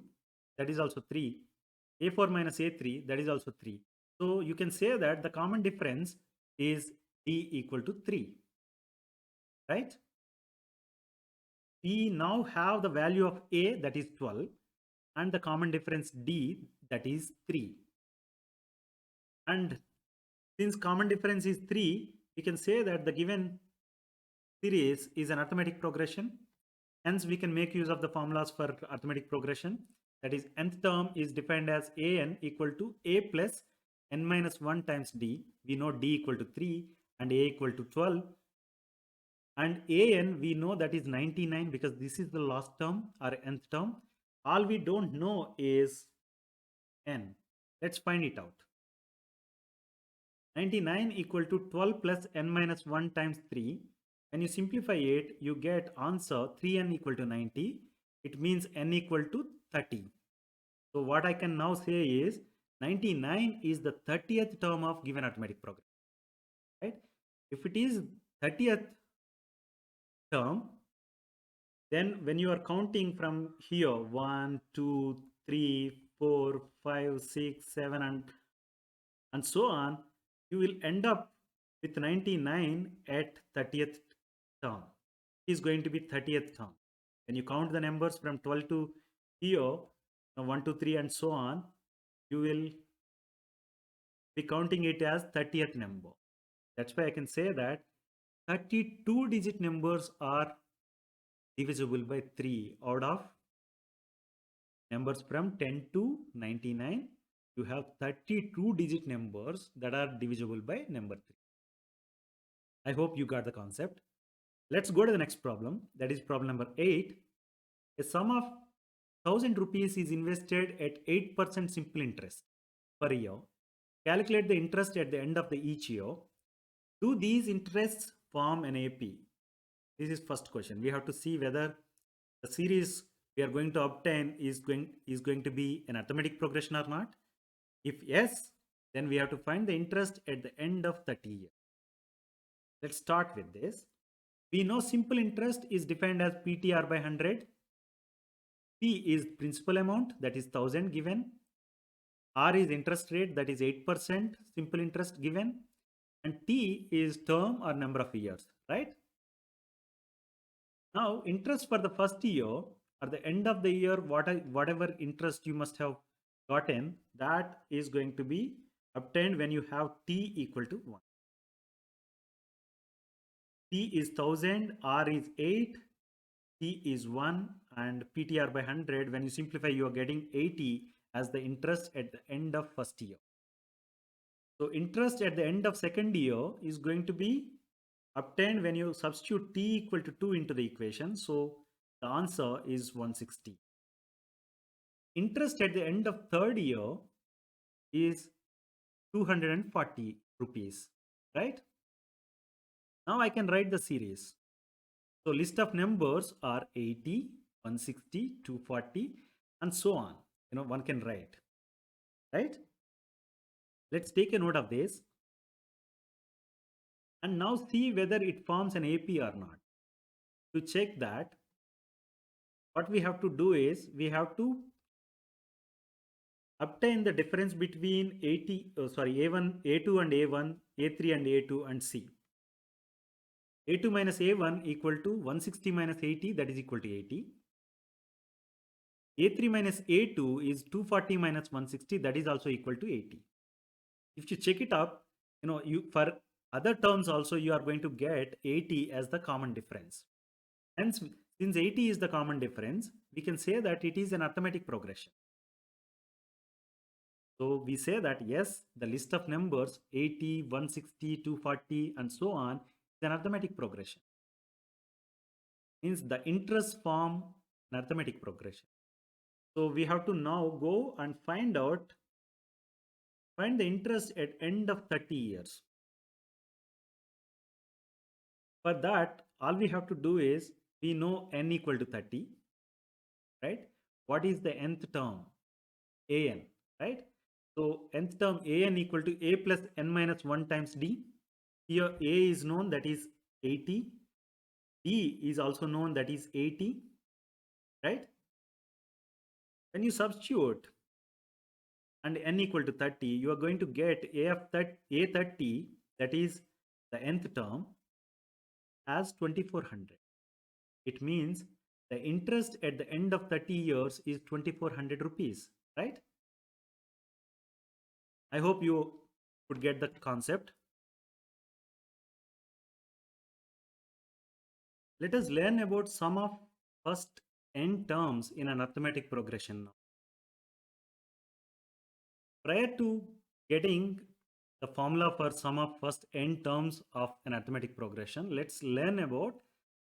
Speaker 1: that is also 3, a4 minus a3, that is also 3. So you can say that the common difference is d equal to 3, right? We now have the value of a, that is 12, and the common difference d, that is 3. And since common difference is 3, we can say that the given series is an arithmetic progression. Hence, we can make use of the formulas for arithmetic progression. That is, nth term is defined as an equal to a plus n minus 1 times d. We know d equal to 3 and a equal to 12. And an, we know that is 99 because this is the last term or nth term. All we don't know is n. Let's find it out. 99 equal to 12 plus n minus 1 times 3. When you simplify it, you get answer 3n equal to 90. It means n equal to 30. So what I can now say is 99 is the 30th term of given arithmetic progression, right? If it is 30th term, then when you are counting from here 1, 2, 3, 4, 5, 6, 7 and so on, you will end up with 99 at 30th term. It is going to be 30th term. When you count the numbers from 12 to here, 1, 2, 3 and so on, you will be counting it as 30th number. That's why I can say that 32-digit numbers are divisible by 3 out of numbers from 10 to 99. You have 32-digit numbers that are divisible by number 3. I hope you got the concept. Let's go to the next problem. That is problem number 8. A sum of 1000 rupees is invested at 8% simple interest per year. Calculate the interest at the end of each year. Do these interests form an AP? This is first question. We have to see whether the series we are going to obtain is going to be an arithmetic progression or not. If yes, then we have to find the interest at the end of 30 years. Let's start with this. We know simple interest is defined as PTR by 100. P is principal amount, that is 1000 given. R is interest rate, that is 8% simple interest given. And T is term or number of years, right? Now, interest for the first year or the end of the year, whatever interest you must have gotten, that is going to be obtained when you have T equal to 1. T is 1000, R is 8, T is 1, and PTR by 100. When you simplify, you are getting 80 as the interest at the end of first year. So interest at the end of second year is going to be obtained when you substitute T equal to 2 into the equation. So the answer is 160. Interest at the end of third year is 240 rupees, right? Now I can write the series. So list of numbers are 80, 160, 240, and so on. One can write, right? Let's take a note of this. And now see whether it forms an AP or not. To check that, what we have to do is we have to obtain the difference between A1, A2 and A1, A3 and A2 and C. A2 minus A1 equal to 160 minus 80, that is equal to 80. A3 minus A2 is 240 minus 160, that is also equal to 80. If you check it up, for other terms also you are going to get 80 as the common difference. Hence, since 80 is the common difference, we can say that it is an arithmetic progression. So we say that yes, the list of numbers 80, 160, 240 and so on is an arithmetic progression. Means the interest form an arithmetic progression. So we have to now go and find the interest at end of 30 years. For that, all we have to do is we know n equal to 30, right? What is the nth term? An, right? So nth term an equal to a plus n minus 1 times d. Here a is known, that is 80. D is also known, that is 80, right? When you substitute and n equal to 30, you are going to get A30, that is the nth term, as 2400. It means the interest at the end of 30 years is 2400 rupees, right? I hope you could get the concept. Let us learn about sum of first n terms in an arithmetic progression now. Prior to getting the formula for sum of first n terms of an arithmetic progression, let's learn about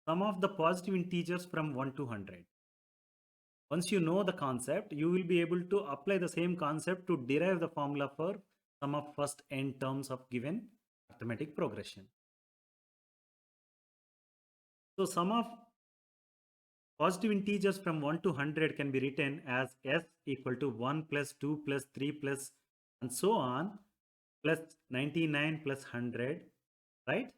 Speaker 1: sum of the positive integers from 1 to 100. Once you know the concept, you will be able to apply the same concept to derive the formula for sum of first n terms of given arithmetic progression. So sum of positive integers from 1 to 100 can be written as s equal to 1 plus 2 plus 3 plus and so on plus 99 plus 100, right?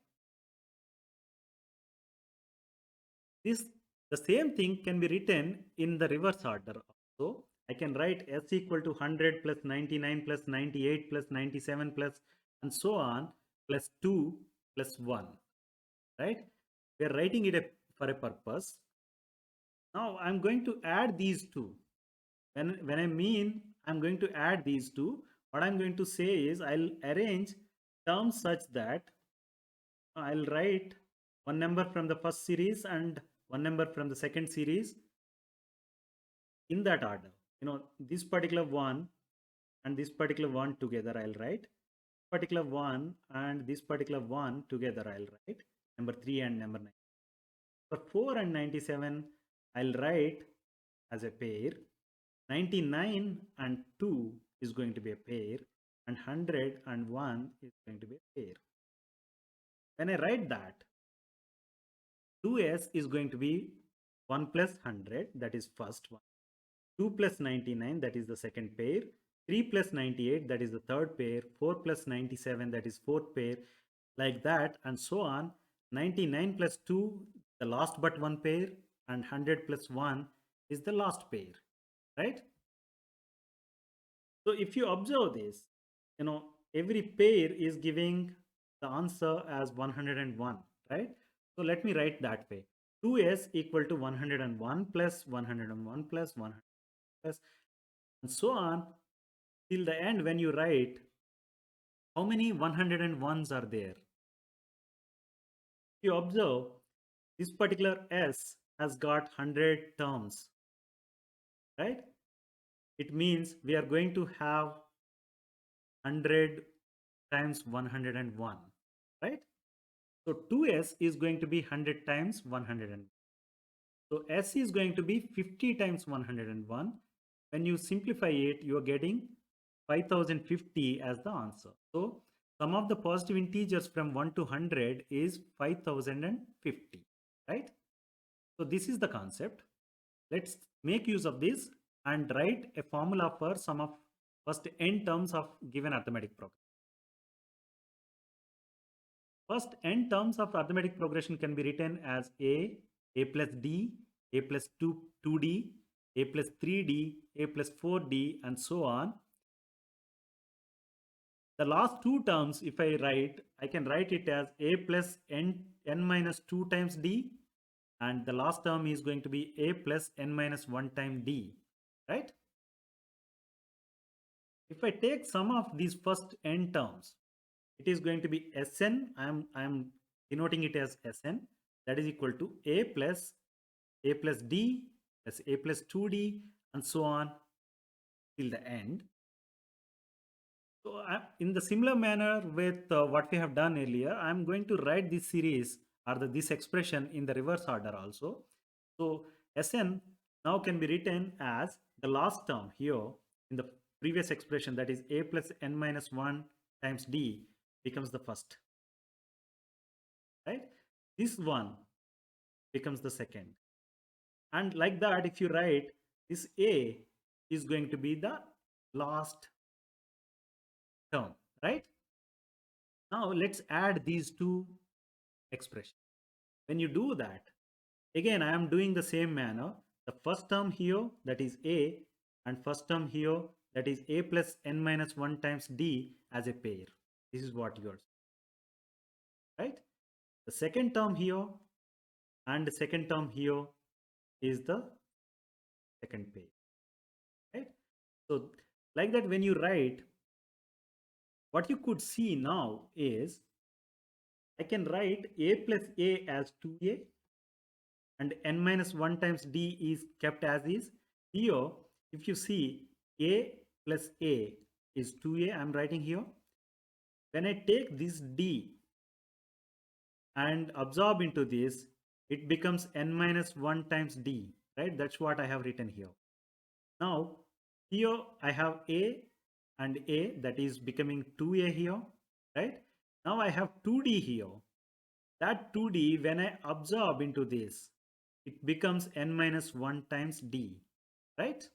Speaker 1: The same thing can be written in the reverse order. So I can write s equal to 100 plus 99 plus 98 plus 97 plus and so on plus 2 plus 1, right? We are writing it for a purpose. Now I'm going to add these two. When I mean I'm going to add these two, what I'm going to say is I'll arrange terms such that I'll write one number from the first series and one number from the second series in that order. This particular one and this particular one together I'll write. Particular one and this particular one together I'll write. Number 3 and number 9. For 4 and 97, I'll write as a pair. 99 and 2 is going to be a pair. And 100 and 1 is going to be a pair. When I write that, 2s is going to be 1 plus 100, that is first one. 2 plus 99, that is the second pair. 3 plus 98, that is the third pair. 4 plus 97, that is fourth pair. Like that and so on. 99 plus 2, the last but one pair. And 100 plus 1 is the last pair, right? So if you observe this, every pair is giving the answer as 101, right? So let me write that way. 2s equal to 101 plus 101 plus 100 plus and so on till the end. When you write, how many 101s are there? If you observe, this particular s has got 100 terms, right? It means we are going to have 100 times 101, right? So 2s is going to be 100 times 101. So s is going to be 50 times 101. When you simplify it, you are getting 5050 as the answer. So sum of the positive integers from 1 to 100 is 5050, right? So this is the concept. Let's make use of this and write a formula for sum of first n terms of given arithmetic progression. First n terms of arithmetic progression can be written as a plus d, a plus 2d, a plus 3d, a plus 4d, and so on. The last two terms, if I write, I can write it as a plus n minus 2 times d, and the last term is going to be a plus n minus 1 time d, right? If I take sum of these first n terms, it is going to be Sn. I am denoting it as Sn. That is equal to a plus d plus a plus 2d and so on till the end. So in the similar manner with what we have done earlier, I am going to write this series or this expression in the reverse order also. So Sn now can be written as the last term here in the previous expression, that is a plus n minus 1 times d becomes the first, right? This one becomes the second. And like that, if you write, this a is going to be the last term, right? Now let's add these two expressions. When you do that, again, I am doing the same manner. The first term here, that is a, and first term here, that is a plus n minus 1 times d as a pair. This is what yours, right? The second term here and the second term here is the second pair, right? So like that, when you write, what you could see now is I can write a plus a as 2a and n minus 1 times d is kept as is. Here, if you see, a plus a is 2a, I'm writing here. When I take this d and absorb into this, it becomes n minus 1 times d, right? That's what I have written here. Now, here I have a and a, that is becoming 2a here, right? Now I have 2d here. That 2d, when I absorb into this, it becomes n minus 1 times d, right?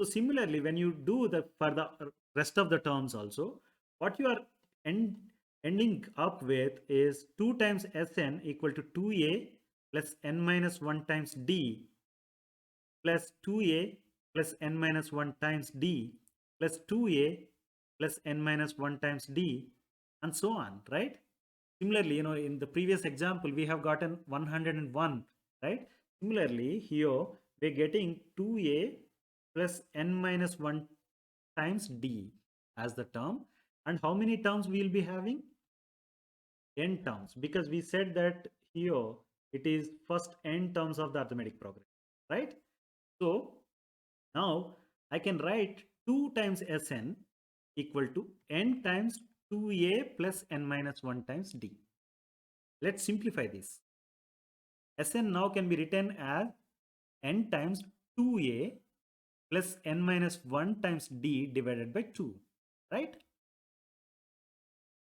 Speaker 1: So similarly, when you do the for the rest of the terms also, what you are ending up with is 2 times Sn equal to 2a plus n minus 1 times d plus 2a plus n minus 1 times d plus 2a plus n minus 1 times d and so on, right? Similarly, in the previous example, we have gotten 101, right? Similarly, here we're getting 2a plus n minus 1 times d as the term. And how many terms we will be having? N terms, because we said that here it is first n terms of the arithmetic progression, right? So now I can write 2 times Sn equal to n times 2a plus n minus 1 times d. Let's simplify this. Sn now can be written as n times 2a plus n minus 1 times d divided by 2, right?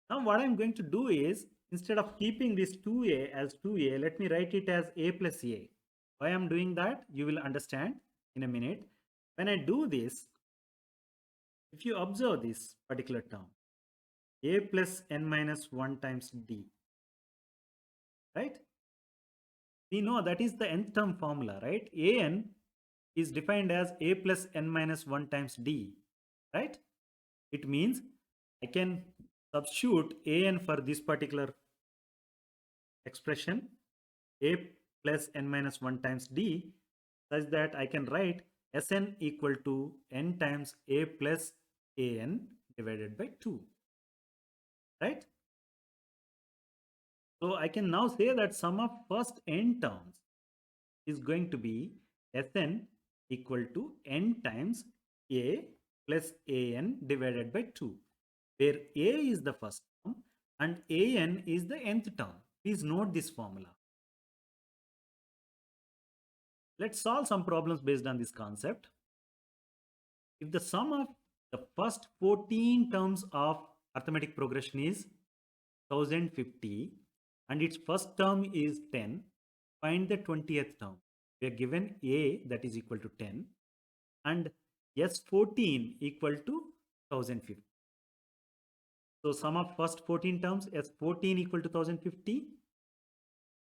Speaker 1: Now what I'm going to do is, instead of keeping this 2a as 2a, let me write it as a plus a. Why I'm doing that, you will understand in a minute. When I do this, if you observe this particular term, a plus n minus 1 times d, right? We know that is the nth term formula, right? An is defined as a plus n minus 1 times d, right? It means I can substitute an for this particular expression, a plus n minus 1 times d, such that I can write Sn equal to n times a plus an divided by 2, right? So I can now say that sum of first n terms is going to be Sn equal to n times a plus an divided by 2, where a is the first term and an is the nth term. Please note this formula. Let's solve some problems based on this concept. If the sum of the first 14 terms of arithmetic progression is 1050 and its first term is 10, find the 20th term. We are given a, that is equal to 10, and S14 equal to 1050. So sum of first 14 terms, S14 equal to 1050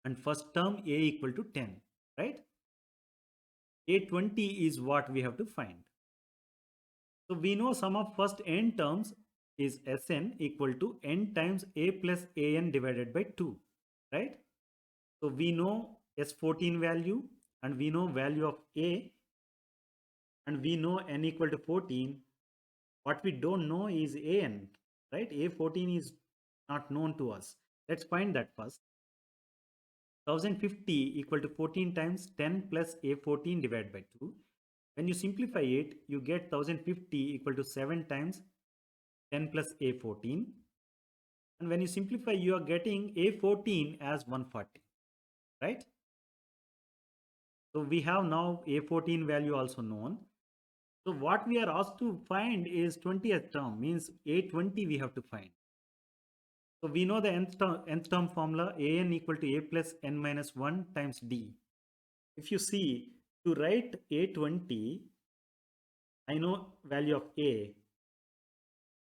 Speaker 1: and first term a equal to 10, right? A20 is what we have to find. So we know sum of first n terms is Sn equal to n times a plus an divided by 2, right? So we know S14 value and we know value of a and we know n equal to 14. What we don't know is an, right? A14 is not known to us. Let's find that first. 1050 equal to 14 times 10 plus A14 divided by 2. When you simplify it, you get 1050 equal to 7 times 10 plus A14. And when you simplify, you are getting A14 as 140, right? So we have now A14 value also known. So what we are asked to find is 20th term, means A20 we have to find. So we know the nth term formula, an equal to a plus n minus 1 times d. If you see, to write A20, I know value of a,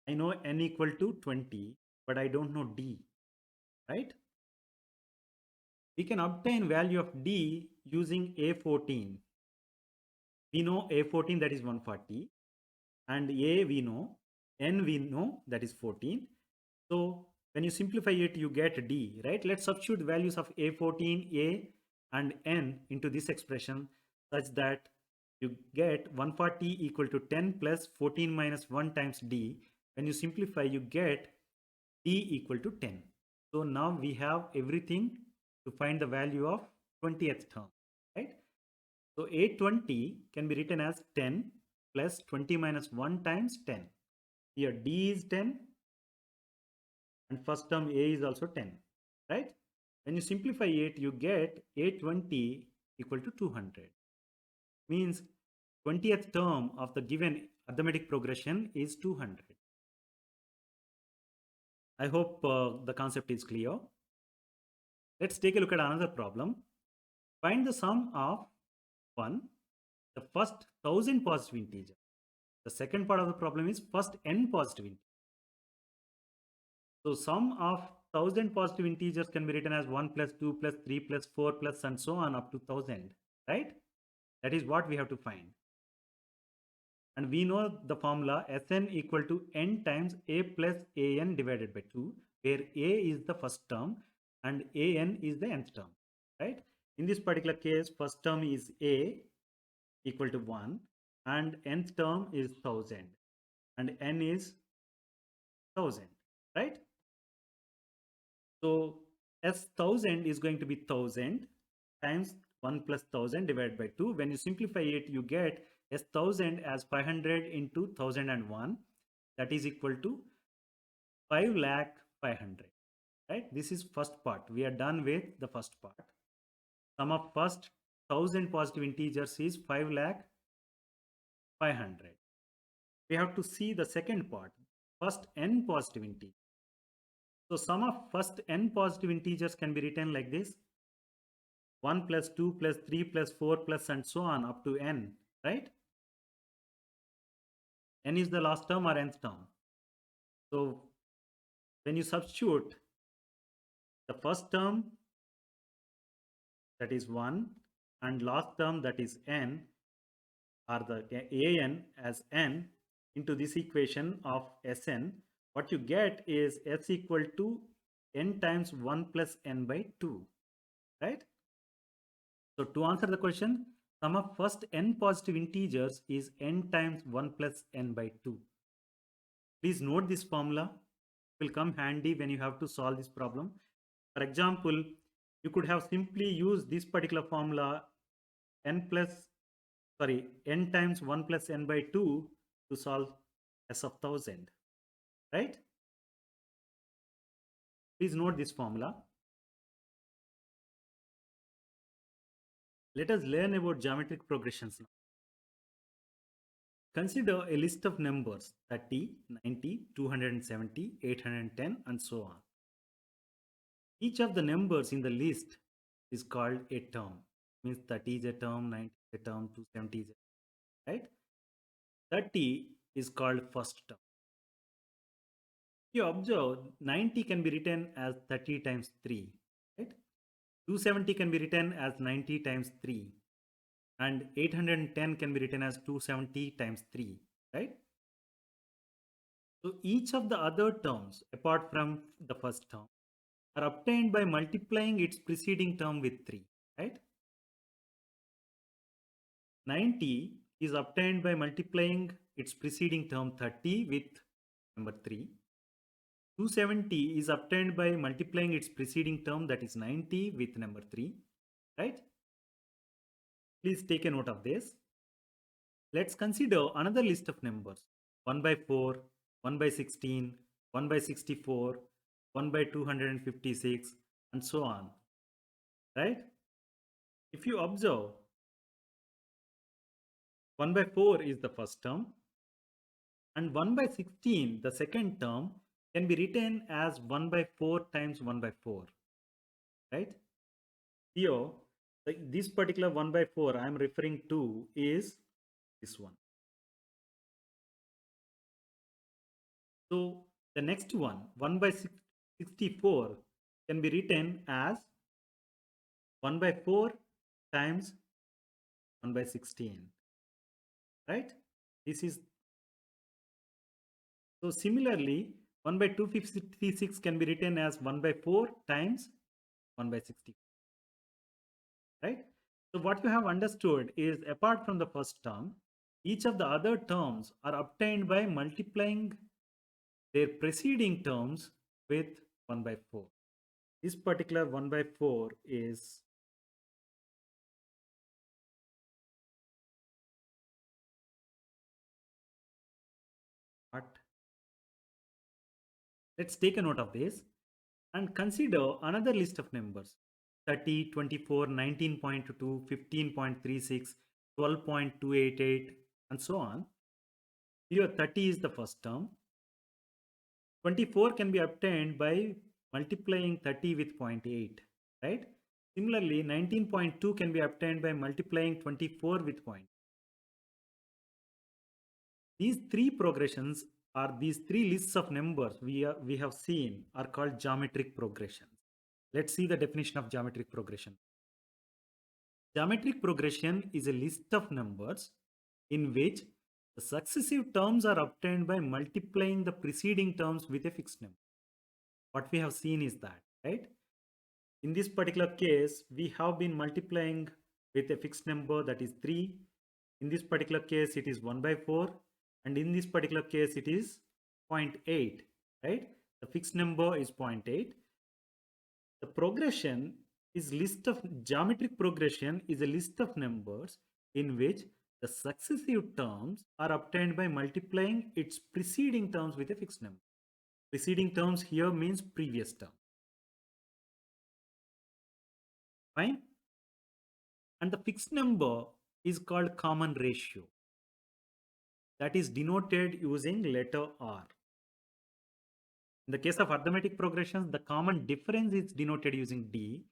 Speaker 1: I know n equal to 20, but I don't know d, right? We can obtain value of d using A14. We know A14, that is 140, and a we know, n we know, that is 14. So when you simplify it, you get d, right? Let's substitute values of A14, a and n into this expression such that you get 140 equal to 10 plus 14 minus 1 times d. When you simplify, you get d equal to 10. So now we have everything to find the value of 20th term, right? So A20 can be written as 10 plus 20 minus 1 times 10. Here d is 10 and first term a is also 10, right? When you simplify it, you get A20 equal to 200. Means 20th term of the given arithmetic progression is 200. I hope the concept is clear. Let's take a look at another problem. Find the sum of 1, the first 1000 positive integer. The second part of the problem is first n positive integer. So sum of 1000 positive integers can be written as 1 plus 2 plus 3 plus 4 plus and so on up to 1000, right? That is what we have to find. And we know the formula Sn equal to n times a plus an divided by 2, where a is the first term and an is the nth term, right? In this particular case, first term is a equal to 1 and nth term is 1000 and n is 1000, right? So S1000 is going to be 1000 times 1 plus 1000 divided by 2. When you simplify it, you get S1000 as 500 into 1001. That is equal to 5,500. Right? This is first part. We are done with the first part. Sum of first 1000 positive integers is 5,500. We have to see the second part. First n positive integer. So sum of first n positive integers can be written like this. 1 plus 2 plus 3 plus 4 plus and so on up to n, right? N is the last term or nth term. So when you substitute the first term, that is 1, and last term, that is n, or the an as n into this equation of Sn, what you get is S equal to n times 1 plus n by 2, right? So to answer the question, sum of first n positive integers is n times 1 plus n by 2. Please note this formula. It will come handy when you have to solve this problem. For example, you could have simply used this particular formula n times 1 plus n by 2 to solve S of 1000, right? Please note this formula. Let us learn about geometric progressions now. Consider a list of numbers 30, 90, 270, 810 and so on. Each of the numbers in the list is called a term. Means 30 is a term, 90 is a term, 270 is a term, right? 30 is called first term. You observe 90 can be written as 30 times 3, right? 270 can be written as 90 times 3 and 810 can be written as 270 times 3, right? So each of the other terms apart from the first term are obtained by multiplying its preceding term with 3, right? 90 is obtained by multiplying its preceding term 30 with number 3. 270 is obtained by multiplying its preceding term, that is 90, with number 3, right? Please take a note of this. Let's consider another list of numbers 1 by 4, 1 by 16, 1 by 64, 1 by 256 and so on, right? If you observe, 1 by 4 is the first term and 1 by 16, the second term, can be written as 1 by 4 times 1 by 4, right? Here, this particular 1 by 4 I am referring to is this one. So the next one, 1 by 64, can be written as 1 by 4 times 1 by 16, right? This is so similarly 1 by 256 can be written as 1 by 4 times 1 by 60, right? So what you have understood is apart from the first term, each of the other terms are obtained by multiplying their preceding terms with 1 by 4. This particular 1 by 4 is what? Let's take a note of this and consider another list of numbers 30, 24, 19.22, 15.36, 12.288 and so on. Here 30 is the first term. 24 can be obtained by multiplying 30 with 0.8, right? Similarly, 19.2 can be obtained by multiplying 24 with 0. These three progressions or these three lists of numbers we have seen are called geometric progressions. Let's see the definition of geometric progression. Geometric progression is a list of numbers in which the successive terms are obtained by multiplying the preceding terms with a fixed number. What we have seen is that, right? In this particular case, we have been multiplying with a fixed number, that is 3. In this particular case, it is 1 by 4. And in this particular case, it is 0.8, right? The fixed number is 0.8. The progression is geometric progression is a list of numbers in which the successive terms are obtained by multiplying its preceding terms with a fixed number. Preceding terms here means previous term. Fine? And the fixed number is called common ratio. That is denoted using letter R. In the case of arithmetic progressions, the common difference is denoted using D.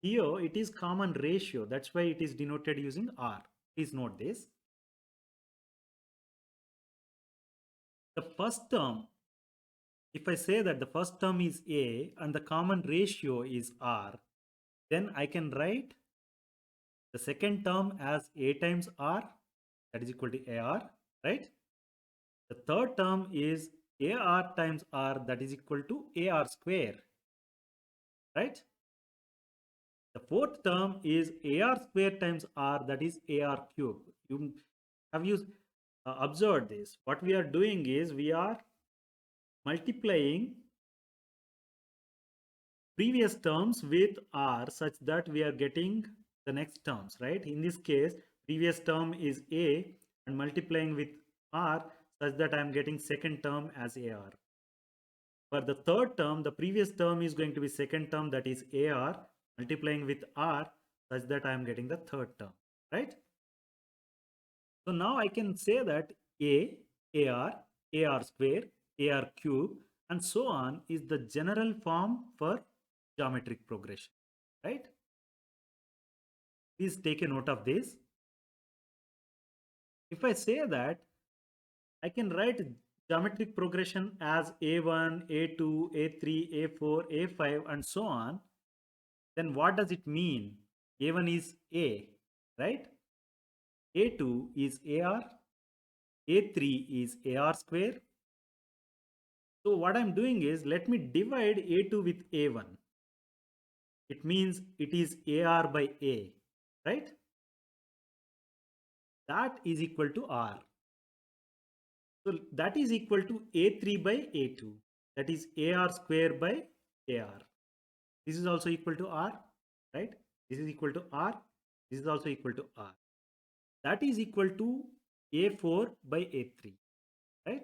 Speaker 1: Here it is common ratio. That's why it is denoted using R. Please note this. The first term, if I say that the first term is A and the common ratio is R, then I can write the second term as A times R that is equal to AR, right? The third term is AR times R, that is equal to AR square, right? The fourth term is AR square times R, that is AR cube. You observed this? What we are doing is we are multiplying previous terms with R such that we are getting the next terms, right? In this case, previous term is A and multiplying with R such that I am getting second term as AR. For the third term, the previous term is going to be second term, that is AR, multiplying with R such that I am getting the third term, right? So now I can say that AR, AR square, AR cube, and so on is the general form for geometric progression, right? Please take a note of this. If I say that, I can write geometric progression as A1, A2, A3, A4, A5, and so on. Then what does it mean? A1 is A, right? A2 is AR, A3 is AR square. So what I'm doing is, let me divide A2 with A1. It means it is AR by A, right? That is equal to R. So that is equal to A3 by A2. That is AR square by AR. This is also equal to R, right? This is equal to R. This is also equal to R. That is equal to A4 by A3, right?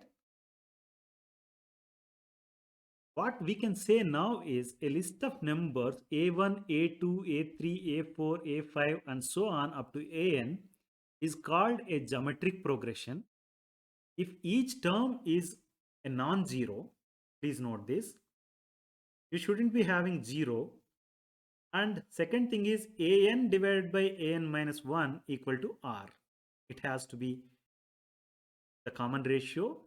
Speaker 1: What we can say now is a list of numbers A1, A2, A3, A4, A5, and so on up to AN is called a geometric progression if each term is a non-zero. Please note this. You shouldn't be having 0. And second thing is AN divided by AN minus 1 equal to R. It has to be the common ratio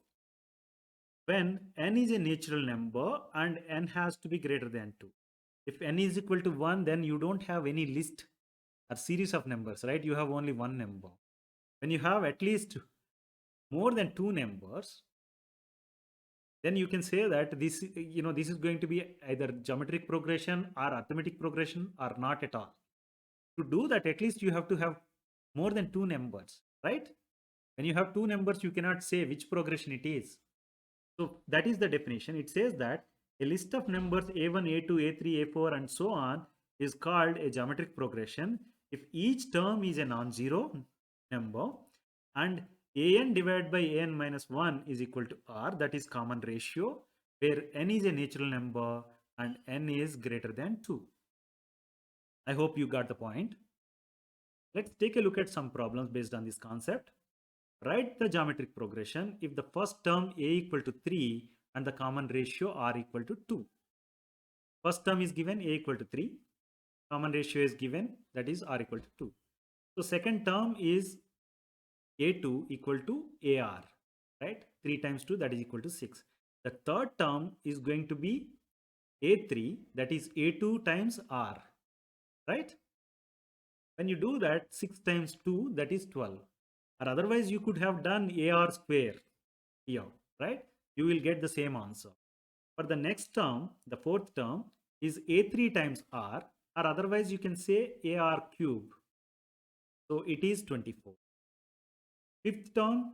Speaker 1: when n is a natural number and n has to be greater than 2. If n is equal to 1, then you don't have any list or series of numbers, right? You have only one number. When you have at least more than two numbers, then you can say that this is going to be either geometric progression or arithmetic progression or not at all. To do that, at least you have to have more than two numbers, right? When you have two numbers, you cannot say which progression it is. So that is the definition. It says that a list of numbers A1, A2, A3, A4, and so on is called a geometric progression if each term is a non-zero number and an divided by an minus 1 is equal to r, that is common ratio, where n is a natural number and n is greater than 2. I hope you got the point. Let's take a look at some problems based on this concept. Write the geometric progression if the first term a equal to 3 and the common ratio r equal to 2. First term is given a equal to 3. Common ratio is given, that is r equal to 2. So second term is a2 equal to ar, right? 3 times 2, that is equal to 6. The third term is going to be a3, that is a2 times r, right? When you do that, 6 times 2, that is 12. Or otherwise you could have done AR square here, right? You will get the same answer. For the next term, the fourth term is A3 times R, or otherwise you can say AR cube. So it is 24. Fifth term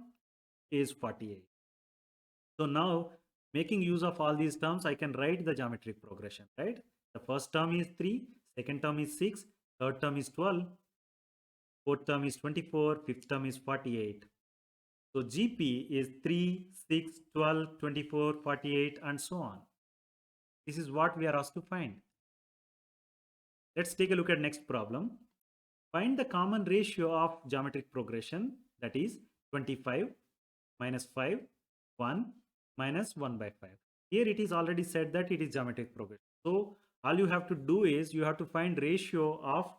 Speaker 1: is 48. So now making use of all these terms, I can write the geometric progression, right? The first term is 3, second term is 6, third term is 12, fourth term is 24, fifth term is 48. So GP is 3, 6, 12, 24, 48, and so on. This is what we are asked to find. Let's take a look at next problem. Find the common ratio of geometric progression, that is 25 minus 5, 1 minus 1 by 5. Here it is already said that it is geometric progression. So all you have to do is you have to find ratio of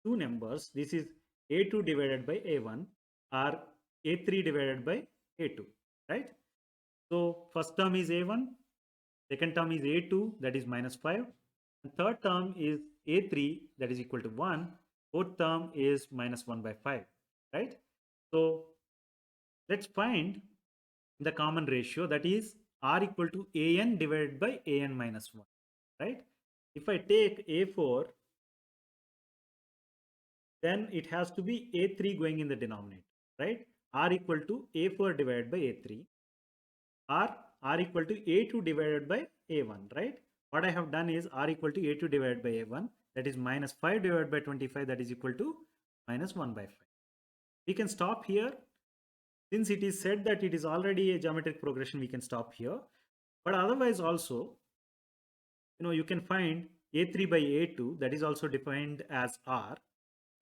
Speaker 1: two numbers. This is A2 divided by A1 or A3 divided by A2, right? So first term is A1, second term is A2, that is minus 5, and third term is A3, that is equal to 1, fourth term is minus 1 by 5, right? So Let's find the common ratio, that is R equal to AN divided by AN minus 1, right? If I take A4, then it has to be A3 going in the denominator, right? R equal to A4 divided by A3, or R equal to A2 divided by A1, right? What I have done is R equal to A2 divided by A1, that is minus 5 divided by 25, that is equal to minus 1 by 5. We can stop here. Since it is said that it is already a geometric progression, we can stop here. But otherwise also, you can find A3 by A2, that is also defined as R.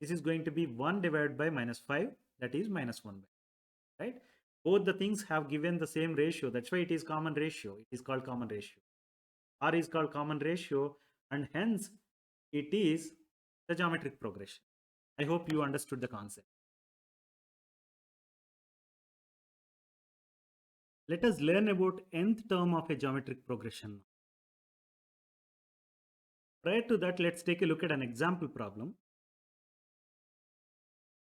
Speaker 1: This is going to be 1 divided by minus 5, that is minus 1 by, right? Both the things have given the same ratio. That's why it is common ratio. It is called common ratio. R is called common ratio, and hence it is the geometric progression. I hope you understood the concept. Let us learn about nth term of a geometric progression. Prior to that, let's take a look at an example problem.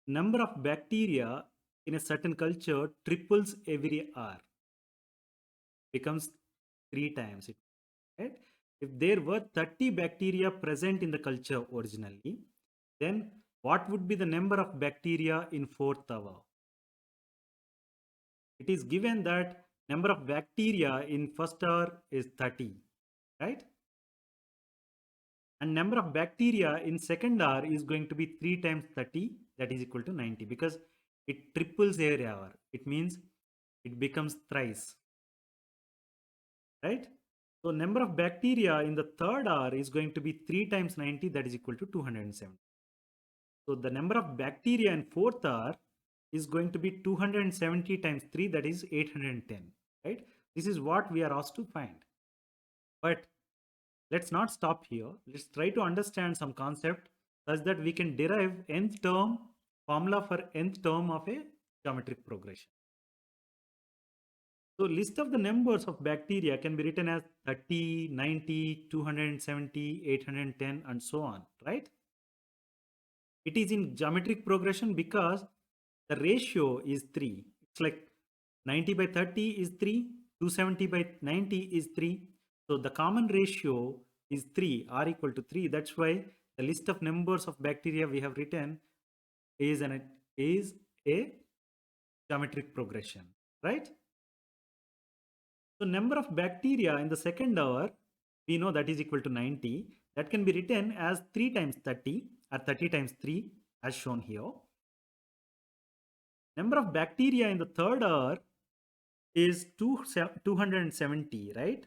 Speaker 1: Number of bacteria in a certain culture triples every hour, becomes 3 times it, right? If there were 30 bacteria present in the culture originally, then what would be the number of bacteria in 4th hour? It is given that number of bacteria in first hour is 30, right? And number of bacteria in second hour is going to be 3 times 30, that is equal to 90, because it triples every hour. It means it becomes thrice, right? So number of bacteria in the third hour is going to be 3 times 90, that is equal to 270. So the number of bacteria in fourth hour is going to be 270 times 3, that is 810, right? This is what we are asked to find. But let's not stop here. Let's try to understand some concept such that we can derive nth term, formula for nth term of a geometric progression. So list of the numbers of bacteria can be written as 30, 90, 270, 810 and so on, right? It is in geometric progression because the ratio is 3. It's like 90 by 30 is 3, 270 by 90 is 3. So the common ratio is 3, R equal to 3. That's why the list of numbers of bacteria we have written is a geometric progression, right? So number of bacteria in the second hour, we know that is equal to 90. That can be written as 3 times 30 or 30 times 3 as shown here. Number of bacteria in the third hour is 270, right?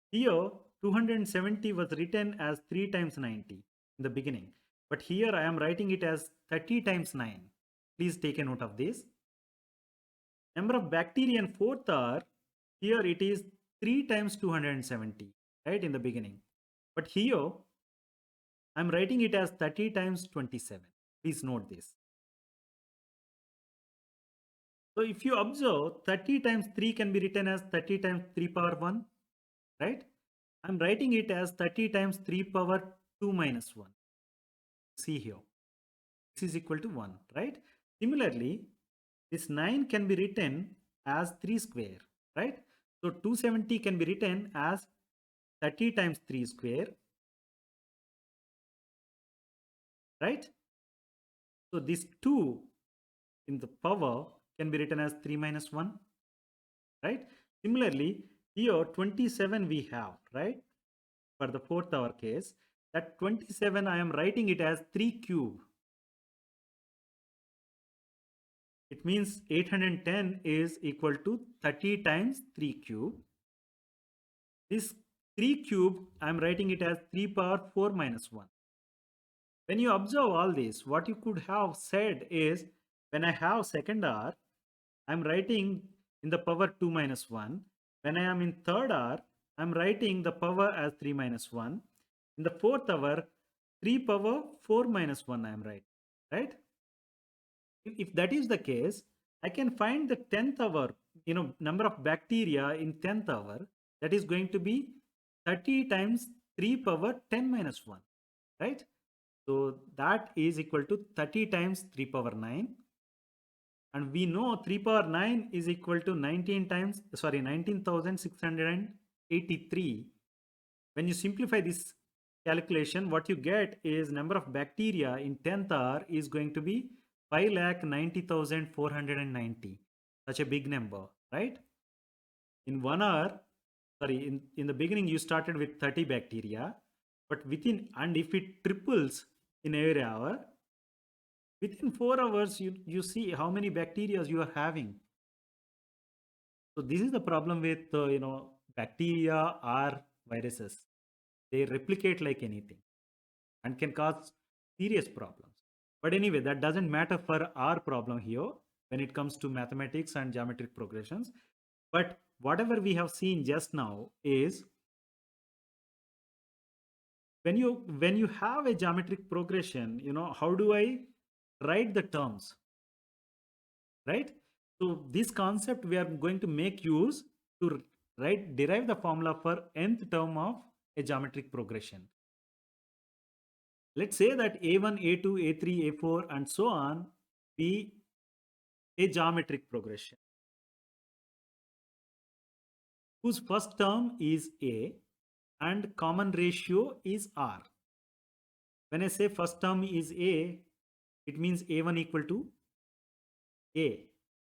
Speaker 1: Here 270 was written as 3 times 90 in the beginning. But here I am writing it as 30 times 9. Please take a note of this. Number of bacteria in fourth hour, here it is 3 times 270, right, in the beginning. But here I'm writing it as 30 times 27. Please note this. So if you observe, 30 times 3 can be written as 30 times 3 power 1, right? I'm writing it as 30 times 3 power 2 minus 1. See here, x is equal to 1, right? Similarly, this 9 can be written as 3 square, right? So 270 can be written as 30 times 3 square, right? So this 2 in the power can be written as 3 minus 1, right? Similarly, here 27 we have, right? For the fourth hour case, that 27 I am writing it as 3 cube. It means 810 is equal to 30 times 3 cube. This 3 cube, I am writing it as 3 power 4 minus 1. When you observe all this, what you could have said is, when I have second hour, I am writing in the power 2 minus 1. When I am in third hour, I am writing the power as 3 minus 1. In the fourth hour, 3 power 4 minus 1 I am writing, right? If that is the case, I can find the 10th hour, number of bacteria in 10th hour, that is going to be 30 times 3 power 10 minus 1, right? So that is equal to 30 times 3 power 9. And we know 3 power 9 is equal to 19,683. When you simplify this calculation, what you get is number of bacteria in 10th hour is going to be 5,90,490. Such a big number, right? In 1 hour, sorry, in the beginning you started with 30 bacteria, but and if it triples in every hour, within 4 hours, you see how many bacteria you are having. So this is the problem with, bacteria or viruses. They replicate like anything and can cause serious problems. But anyway, that doesn't matter for our problem here when it comes to mathematics and geometric progressions. But whatever we have seen just now is when you have a geometric progression, how do I write the terms, right? So this concept we are going to make use to derive the formula for nth term of a geometric progression. Let's say that a1, a2, a3, a4 and so on be a geometric progression whose first term is a and common ratio is r. When I say first term is a, it means a1 equal to a,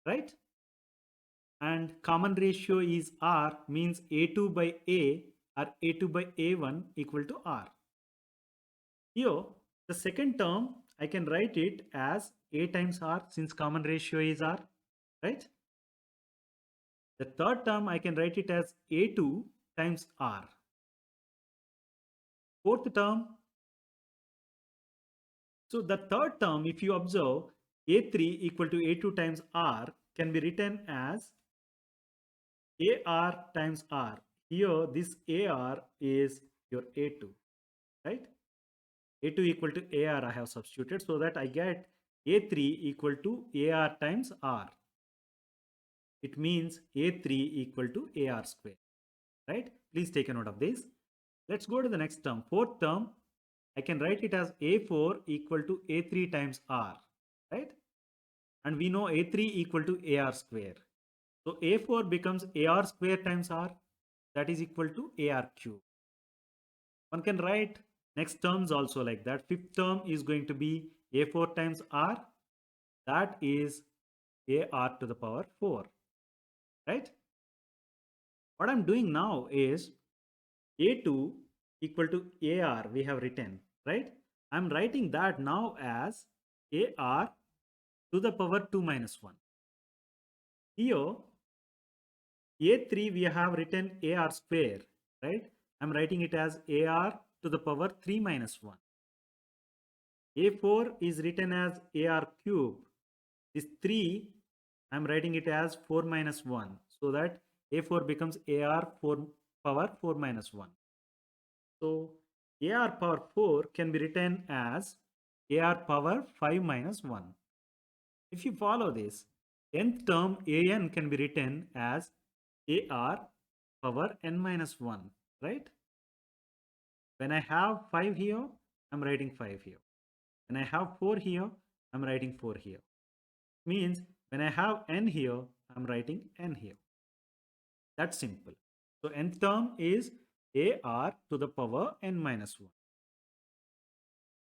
Speaker 1: right? And common ratio is r means a2 by a or a2 by a1 equal to r. Here, the second term, I can write it as a times r since common ratio is r, right? The third term, I can write it as a2 times r. Fourth term, so the third term, if you observe, a3 equal to a2 times r can be written as ar times r. Here, this ar is your a2, right? a2 equal to ar I have substituted so that I get a3 equal to ar times r. It means a3 equal to ar square, right? Please take a note of this. Let's go to the next term. Fourth term, I can write it as a4 equal to a3 times r, right? And we know a3 equal to ar square. So a4 becomes ar square times r, that is equal to ar cube. One can write next terms also like that. Fifth term is going to be a4 times r, that is ar to the power 4, right? What I'm doing now is a2 equal to ar we have written, right? I'm writing that now as ar to the power 2 minus 1. Here, a3 we have written ar square, right? I'm writing it as ar to the power 3 minus 1. a4 is written as ar cube. This 3, I'm writing it as 4 minus 1. So that a4 becomes ar 4 power 4 minus 1. So ar power 4 can be written as ar power 5 minus 1. If you follow this, nth term an can be written as ar power n minus 1, right? When I have 5 here, I'm writing 5 here. When I have 4 here, I'm writing 4 here. Means when I have n here, I'm writing n here. That's simple. So nth term is ar to the power n minus 1.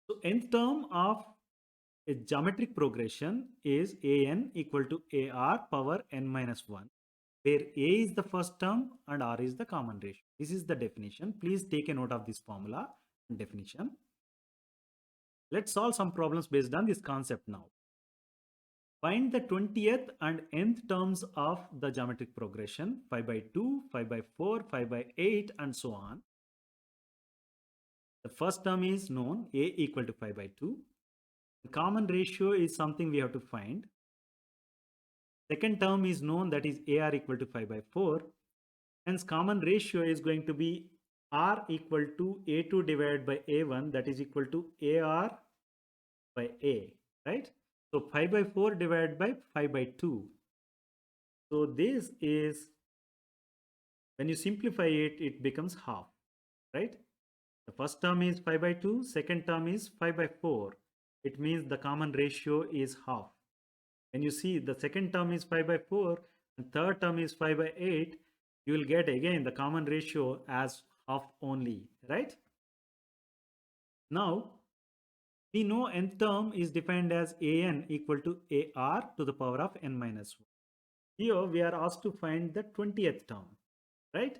Speaker 1: So nth term of a geometric progression is an equal to ar power n minus 1, where a is the first term and r is the common ratio. This is the definition. Please take a note of this formula and definition. Let's solve some problems based on this concept now. Find the 20th and nth terms of the geometric progression 5 by 2, 5 by 4, 5 by 8 and so on. The first term is known, a equal to 5 by 2. The common ratio is something we have to find. Second term is known, that is ar equal to 5 by 4. Hence common ratio is going to be r equal to a2 divided by a1, that is equal to ar by a, right? So 5 by 4 divided by 5 by 2. So this is, when you simplify it, it becomes half, right? The first term is 5 by 2, second term is 5 by 4. It means the common ratio is half. When you see the second term is 5 by 4 and third term is 5 by 8, you will get again the common ratio as half only, right? Now, we know nth term is defined as an equal to ar to the power of n minus 1. Here we are asked to find the 20th term, right?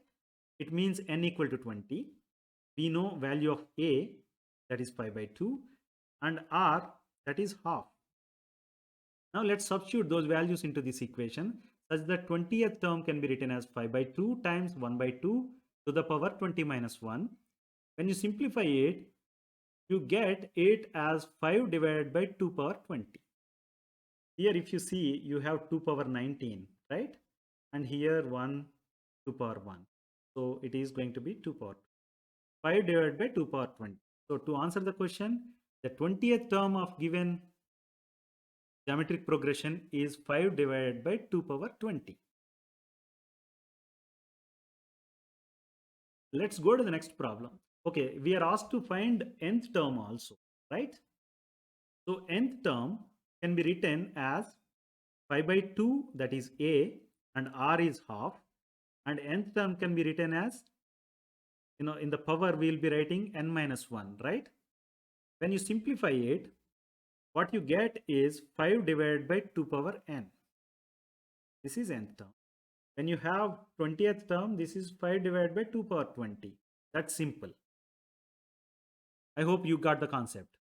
Speaker 1: It means n equal to 20. We know value of a, that is 5 by 2, and r, that is half. Now let's substitute those values into this equation such that 20th term can be written as 5 by 2 times 1 by 2 to the power 20 minus 1. When you simplify it, you get 8 as 5 divided by 2 power 20. Here if you see, you have 2 power 19, right? And here 1 2 power 1. So it is going to be 2 power 5 divided by 2 power 20. So to answer the question, the 20th term of given geometric progression is 5 divided by 2 power 20. Let's go to the next problem. Okay, we are asked to find nth term also, right? So nth term can be written as 5 by 2, that is a, and r is half, and nth term can be written as, in the power we will be writing n minus 1, right? When you simplify it, what you get is 5 divided by 2 power n. This is nth term. When you have 20th term, this is 5 divided by 2 power 20. That's simple. I hope you got the concept.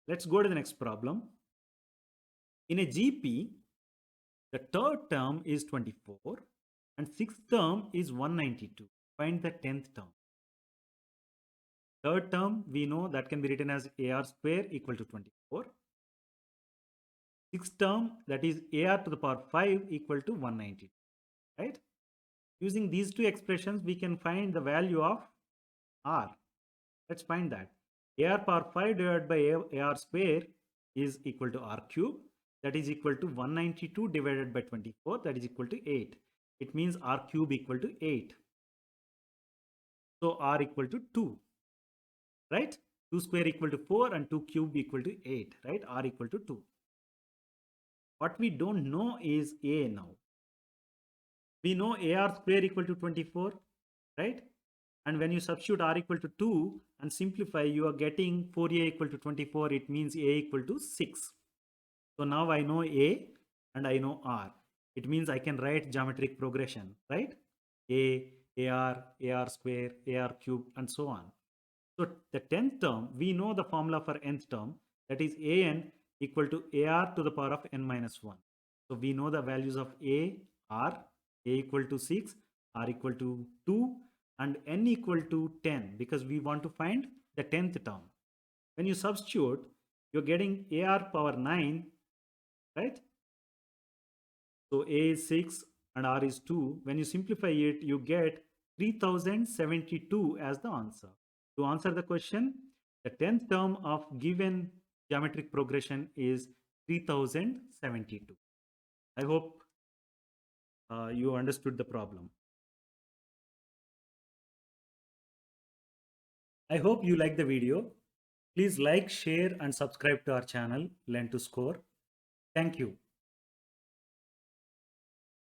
Speaker 1: Let's go to the next problem. In a GP, the third term is 24 and sixth term is 192. Find the 10th term. Third term, we know that can be written as AR square equal to 24. Sixth term, that is AR to the power 5 equal to 192, right? Using these two expressions, we can find the value of R. Let's find that. AR power 5 divided by AR square is equal to R cube. That is equal to 192 divided by 24. That is equal to 8. It means R cube equal to 8. So R equal to 2. Right? 2 square equal to 4 and 2 cube equal to 8. Right? R equal to 2. What we don't know is A now. We know AR square equal to 24. Right? And when you substitute R equal to 2 and simplify, you are getting 4A equal to 24. It means A equal to 6. So now I know A and I know R. It means I can write geometric progression, right? A, AR, AR square, AR cube, and so on. So the 10th term, we know the formula for nth term, that is AN equal to AR to the power of n minus 1. So we know the values of A equal to 6, R equal to 2, and n equal to 10 because we want to find the 10th term. When you substitute, you're getting AR power 9, right? So A is 6 and R is 2. When you simplify it, you get 3072 as the answer. To answer the question, the 10th term of given geometric progression is 3072. I hope you understood the problem. I hope you like the video. Please like, share, and subscribe to our channel, Learn to Score. Thank you.